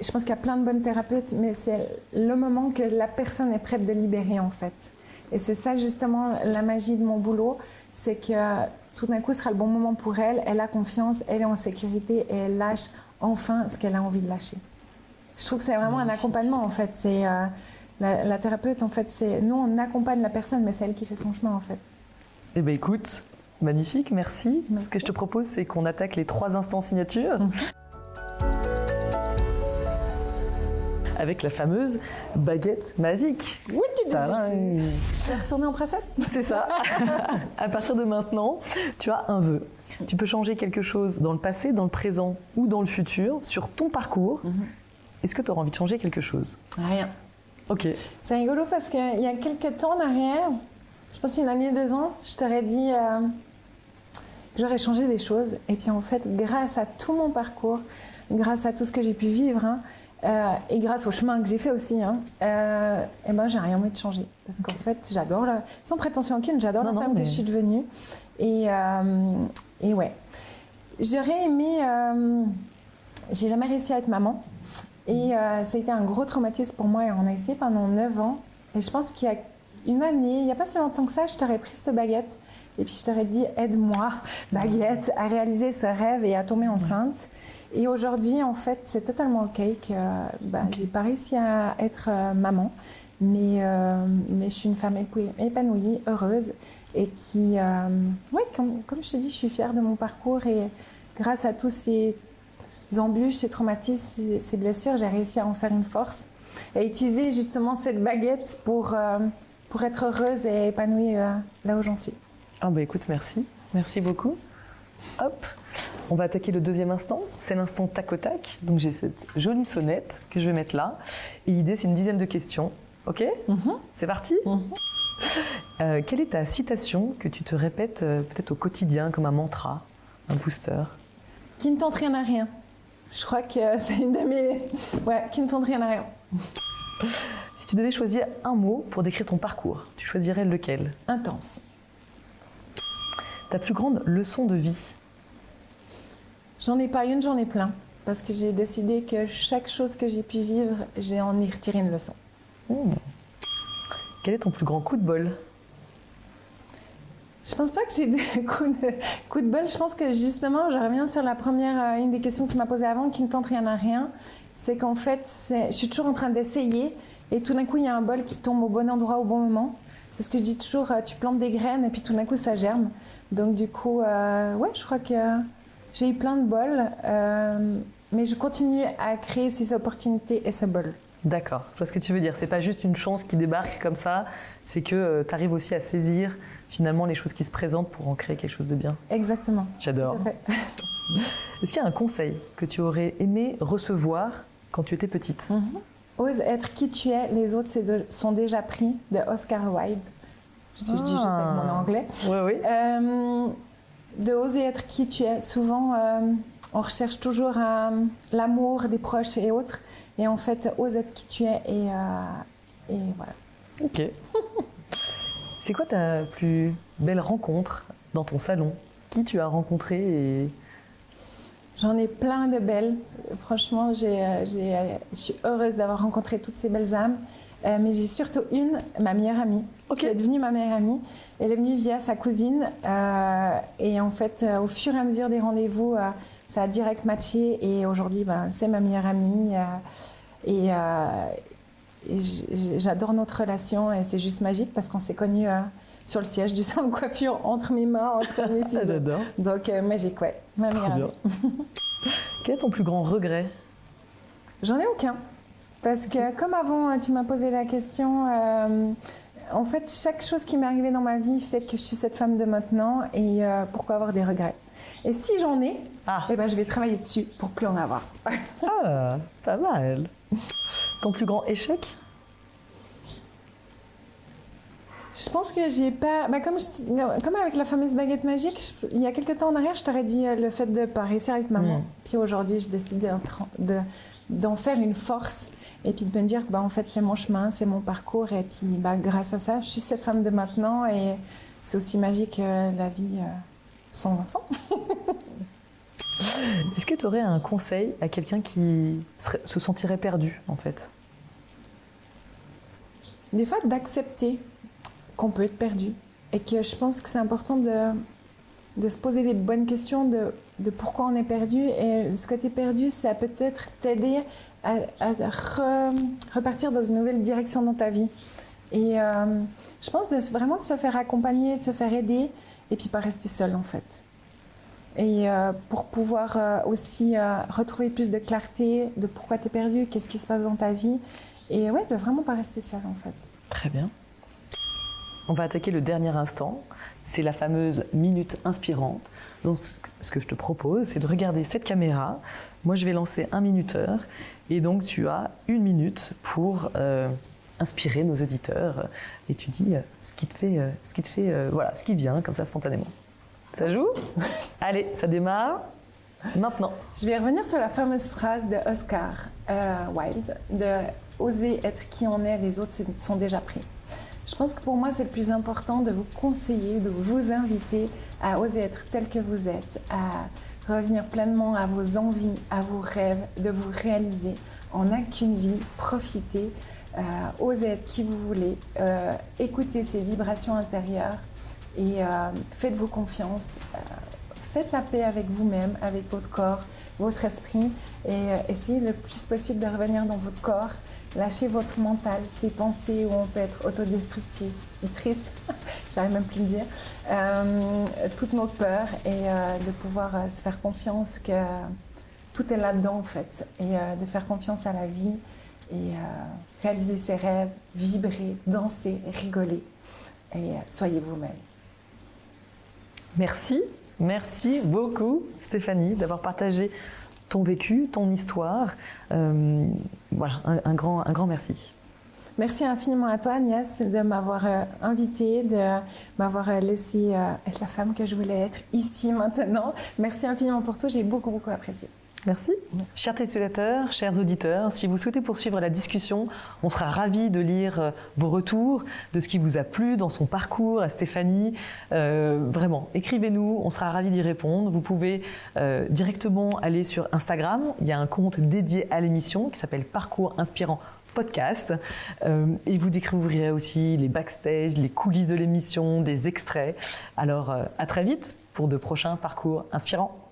Je pense qu'il y a plein de bonnes thérapeutes, mais c'est le moment que la personne est prête de libérer, en fait. Et c'est ça, justement, la magie de mon boulot, c'est que tout d'un coup, ce sera le bon moment pour elle. Elle a confiance, elle est en sécurité et elle lâche enfin ce qu'elle a envie de lâcher. Je trouve que c'est vraiment un accompagnement, en fait. C'est la thérapeute, en fait, c'est nous, on accompagne la personne, mais c'est elle qui fait son chemin, en fait. Eh bien, écoute, magnifique, merci. Ce que je te propose, c'est qu'on attaque les 3 instants signature. Avec la fameuse baguette magique. Oui, tu es retournée en princesse. C'est ça. À partir de maintenant, tu as un vœu. Tu peux changer quelque chose dans le passé, dans le présent ou dans le futur, sur ton parcours. Est-ce que tu auras envie de changer quelque chose? Rien. Ok. C'est rigolo parce qu'il y a quelques temps en arrière, je pense une année, 2 ans, je t'aurais dit que j'aurais changé des choses. Et puis en fait, grâce à tout mon parcours, grâce à tout ce que j'ai pu vivre, et grâce au chemin que j'ai fait aussi, et ben, j'ai rien envie de changer. Parce qu'en fait, j'adore, sans prétention aucune, j'adore la femme que je suis devenue. Et ouais. J'aurais aimé... j'ai jamais réussi à être maman. Et ça a été un gros traumatisme pour moi. Et on a essayé pendant 9 ans. Et je pense qu'il y a une année, il n'y a pas si longtemps que ça, je t'aurais pris cette baguette. Et puis je t'aurais dit, aide-moi, baguette, à réaliser ce rêve et à tomber enceinte. Et aujourd'hui, en fait, c'est totalement OK que j'ai pas réussi à être maman, mais je suis une femme épanouie, heureuse, et qui, comme je te dis, je suis fière de mon parcours, et grâce à tous ces embûches, ces traumatismes, ces blessures, j'ai réussi à en faire une force, et utiliser justement cette baguette pour être heureuse et épanouie là où j'en suis. Ah bah écoute, merci beaucoup. Hop, on va attaquer le 2e instant, c'est l'instant tac au tac. Donc j'ai cette jolie sonnette que je vais mettre là. Et l'idée, c'est une dizaine de questions. Ok ? C'est parti ? Quelle est ta citation que tu te répètes peut-être au quotidien comme un mantra, un booster ? Qui ne tente rien à rien. Je crois que c'est une de mes... Ouais, qui ne tente rien à rien. Si tu devais choisir un mot pour décrire ton parcours, tu choisirais lequel ? Intense. Ta plus grande leçon de vie? J'en ai pas une, j'en ai plein. Parce que j'ai décidé que chaque chose que j'ai pu vivre, j'ai en y retiré une leçon. Quel est ton plus grand coup de bol? Je pense pas que j'ai des coups de bol. Je pense que justement, je reviens sur la première, une des questions que tu m'as posées avant, qui ne tente rien à rien. C'est qu'en fait, je suis toujours en train d'essayer et tout d'un coup, il y a un bol qui tombe au bon endroit au bon moment. C'est ce que je dis toujours, tu plantes des graines et puis tout d'un coup, ça germe. Donc du coup, ouais, je crois que j'ai eu plein de bols, mais je continue à créer ces opportunités et ce bol. D'accord, je vois ce que tu veux dire. C'est pas juste une chance qui débarque comme ça, c'est que tu arrives aussi à saisir finalement les choses qui se présentent pour en créer quelque chose de bien. Exactement. J'adore. Tout à fait. Est-ce qu'il y a un conseil que tu aurais aimé recevoir quand tu étais petite? Ose être qui tu es, les autres sont déjà pris, de Oscar Wilde. Je dis juste avec mon anglais. Oui, oui. De oser être qui tu es. Souvent, on recherche toujours l'amour des proches et autres. Et en fait, ose être qui tu es et voilà. Ok. C'est quoi ta plus belle rencontre dans ton salon? Qui tu as rencontré et... J'en ai plein de belles. Franchement, je suis heureuse d'avoir rencontré toutes ces belles âmes. Mais j'ai surtout une, ma meilleure amie, qui est devenue ma meilleure amie. Elle est venue via sa cousine. Et en fait, au fur et à mesure des rendez-vous, ça a direct matché. Et aujourd'hui, c'est ma meilleure amie. Et j'adore notre relation. Et c'est juste magique parce qu'on s'est connus sur le siège du salon de coiffure, entre mes mains, entre mes ciseaux. J'adore. Donc, magique, ouais. Ma meilleure amie. Quel est ton plus grand regret? J'en ai aucun. Parce que comme avant, tu m'as posé la question, en fait, chaque chose qui m'est arrivée dans ma vie fait que je suis cette femme de maintenant et pourquoi avoir des regrets? Et si j'en ai, eh ben, je vais travailler dessus pour plus en avoir. Ah, pas mal. Ton plus grand échec? Je pense que j'ai pas... comme avec la fameuse baguette magique, il y a quelques temps en arrière, je t'aurais dit le fait de ne pas réussir avec maman. Puis aujourd'hui, je décide d'en faire une force et puis de me dire que en fait, c'est mon chemin, c'est mon parcours. Et puis grâce à ça, je suis cette femme de maintenant et c'est aussi magique la vie sans enfant. Est-ce que tu aurais un conseil à quelqu'un qui se sentirait perdu, en fait? Des fois, d'accepter qu'on peut être perdu et que je pense que c'est important de se poser les bonnes questions de pourquoi on est perdu. Et ce côté perdu, ça peut peut-être t'aider à repartir dans une nouvelle direction dans ta vie. Et je pense vraiment de se faire accompagner, de se faire aider et puis pas rester seul en fait. Et pour pouvoir aussi retrouver plus de clarté de pourquoi tu es perdu, qu'est-ce qui se passe dans ta vie. Et ouais, de vraiment pas rester seul en fait. Très bien. On va attaquer le dernier instant, c'est la fameuse minute inspirante. Donc ce que je te propose, c'est de regarder cette caméra. Moi je vais lancer un minuteur et donc tu as 1 minute pour inspirer nos auditeurs et tu dis ce qui te fait, voilà, ce qui vient comme ça spontanément. Ça joue? Allez, ça démarre maintenant. Je vais revenir sur la fameuse phrase de Oscar Wilde de « Oser être qui on est, les autres sont déjà pris ». Je pense que pour moi, c'est le plus important de vous conseiller, de vous inviter à oser être tel que vous êtes, à revenir pleinement à vos envies, à vos rêves, de vous réaliser. On n'a qu'une vie, profitez, osez être qui vous voulez, écoutez ces vibrations intérieures et faites-vous confiance. Faites la paix avec vous-même, avec votre corps, votre esprit et essayez le plus possible de revenir dans votre corps. Lâchez votre mental, ces pensées où on peut être autodestructrice, j'arrive même plus à le dire, toutes nos peurs et de pouvoir se faire confiance que tout est là-dedans en fait et de faire confiance à la vie et réaliser ses rêves, vibrer, danser, rigoler et soyez vous-même. Merci beaucoup Stéphanie d'avoir partagé ton vécu, ton histoire. Voilà, un grand merci. Merci infiniment à toi Agnès de m'avoir invitée, de m'avoir laissé être la femme que je voulais être ici maintenant. Merci infiniment pour tout, j'ai beaucoup apprécié. Merci. Chers téléspectateurs, chers auditeurs, si vous souhaitez poursuivre la discussion, on sera ravis de lire vos retours, de ce qui vous a plu dans son parcours à Stéphanie. Vraiment, écrivez-nous, on sera ravis d'y répondre. Vous pouvez directement aller sur Instagram, il y a un compte dédié à l'émission qui s'appelle Parcours Inspirant podcast. Et vous découvrirez aussi les backstage, les coulisses de l'émission, des extraits. Alors, à très vite pour de prochains parcours inspirants.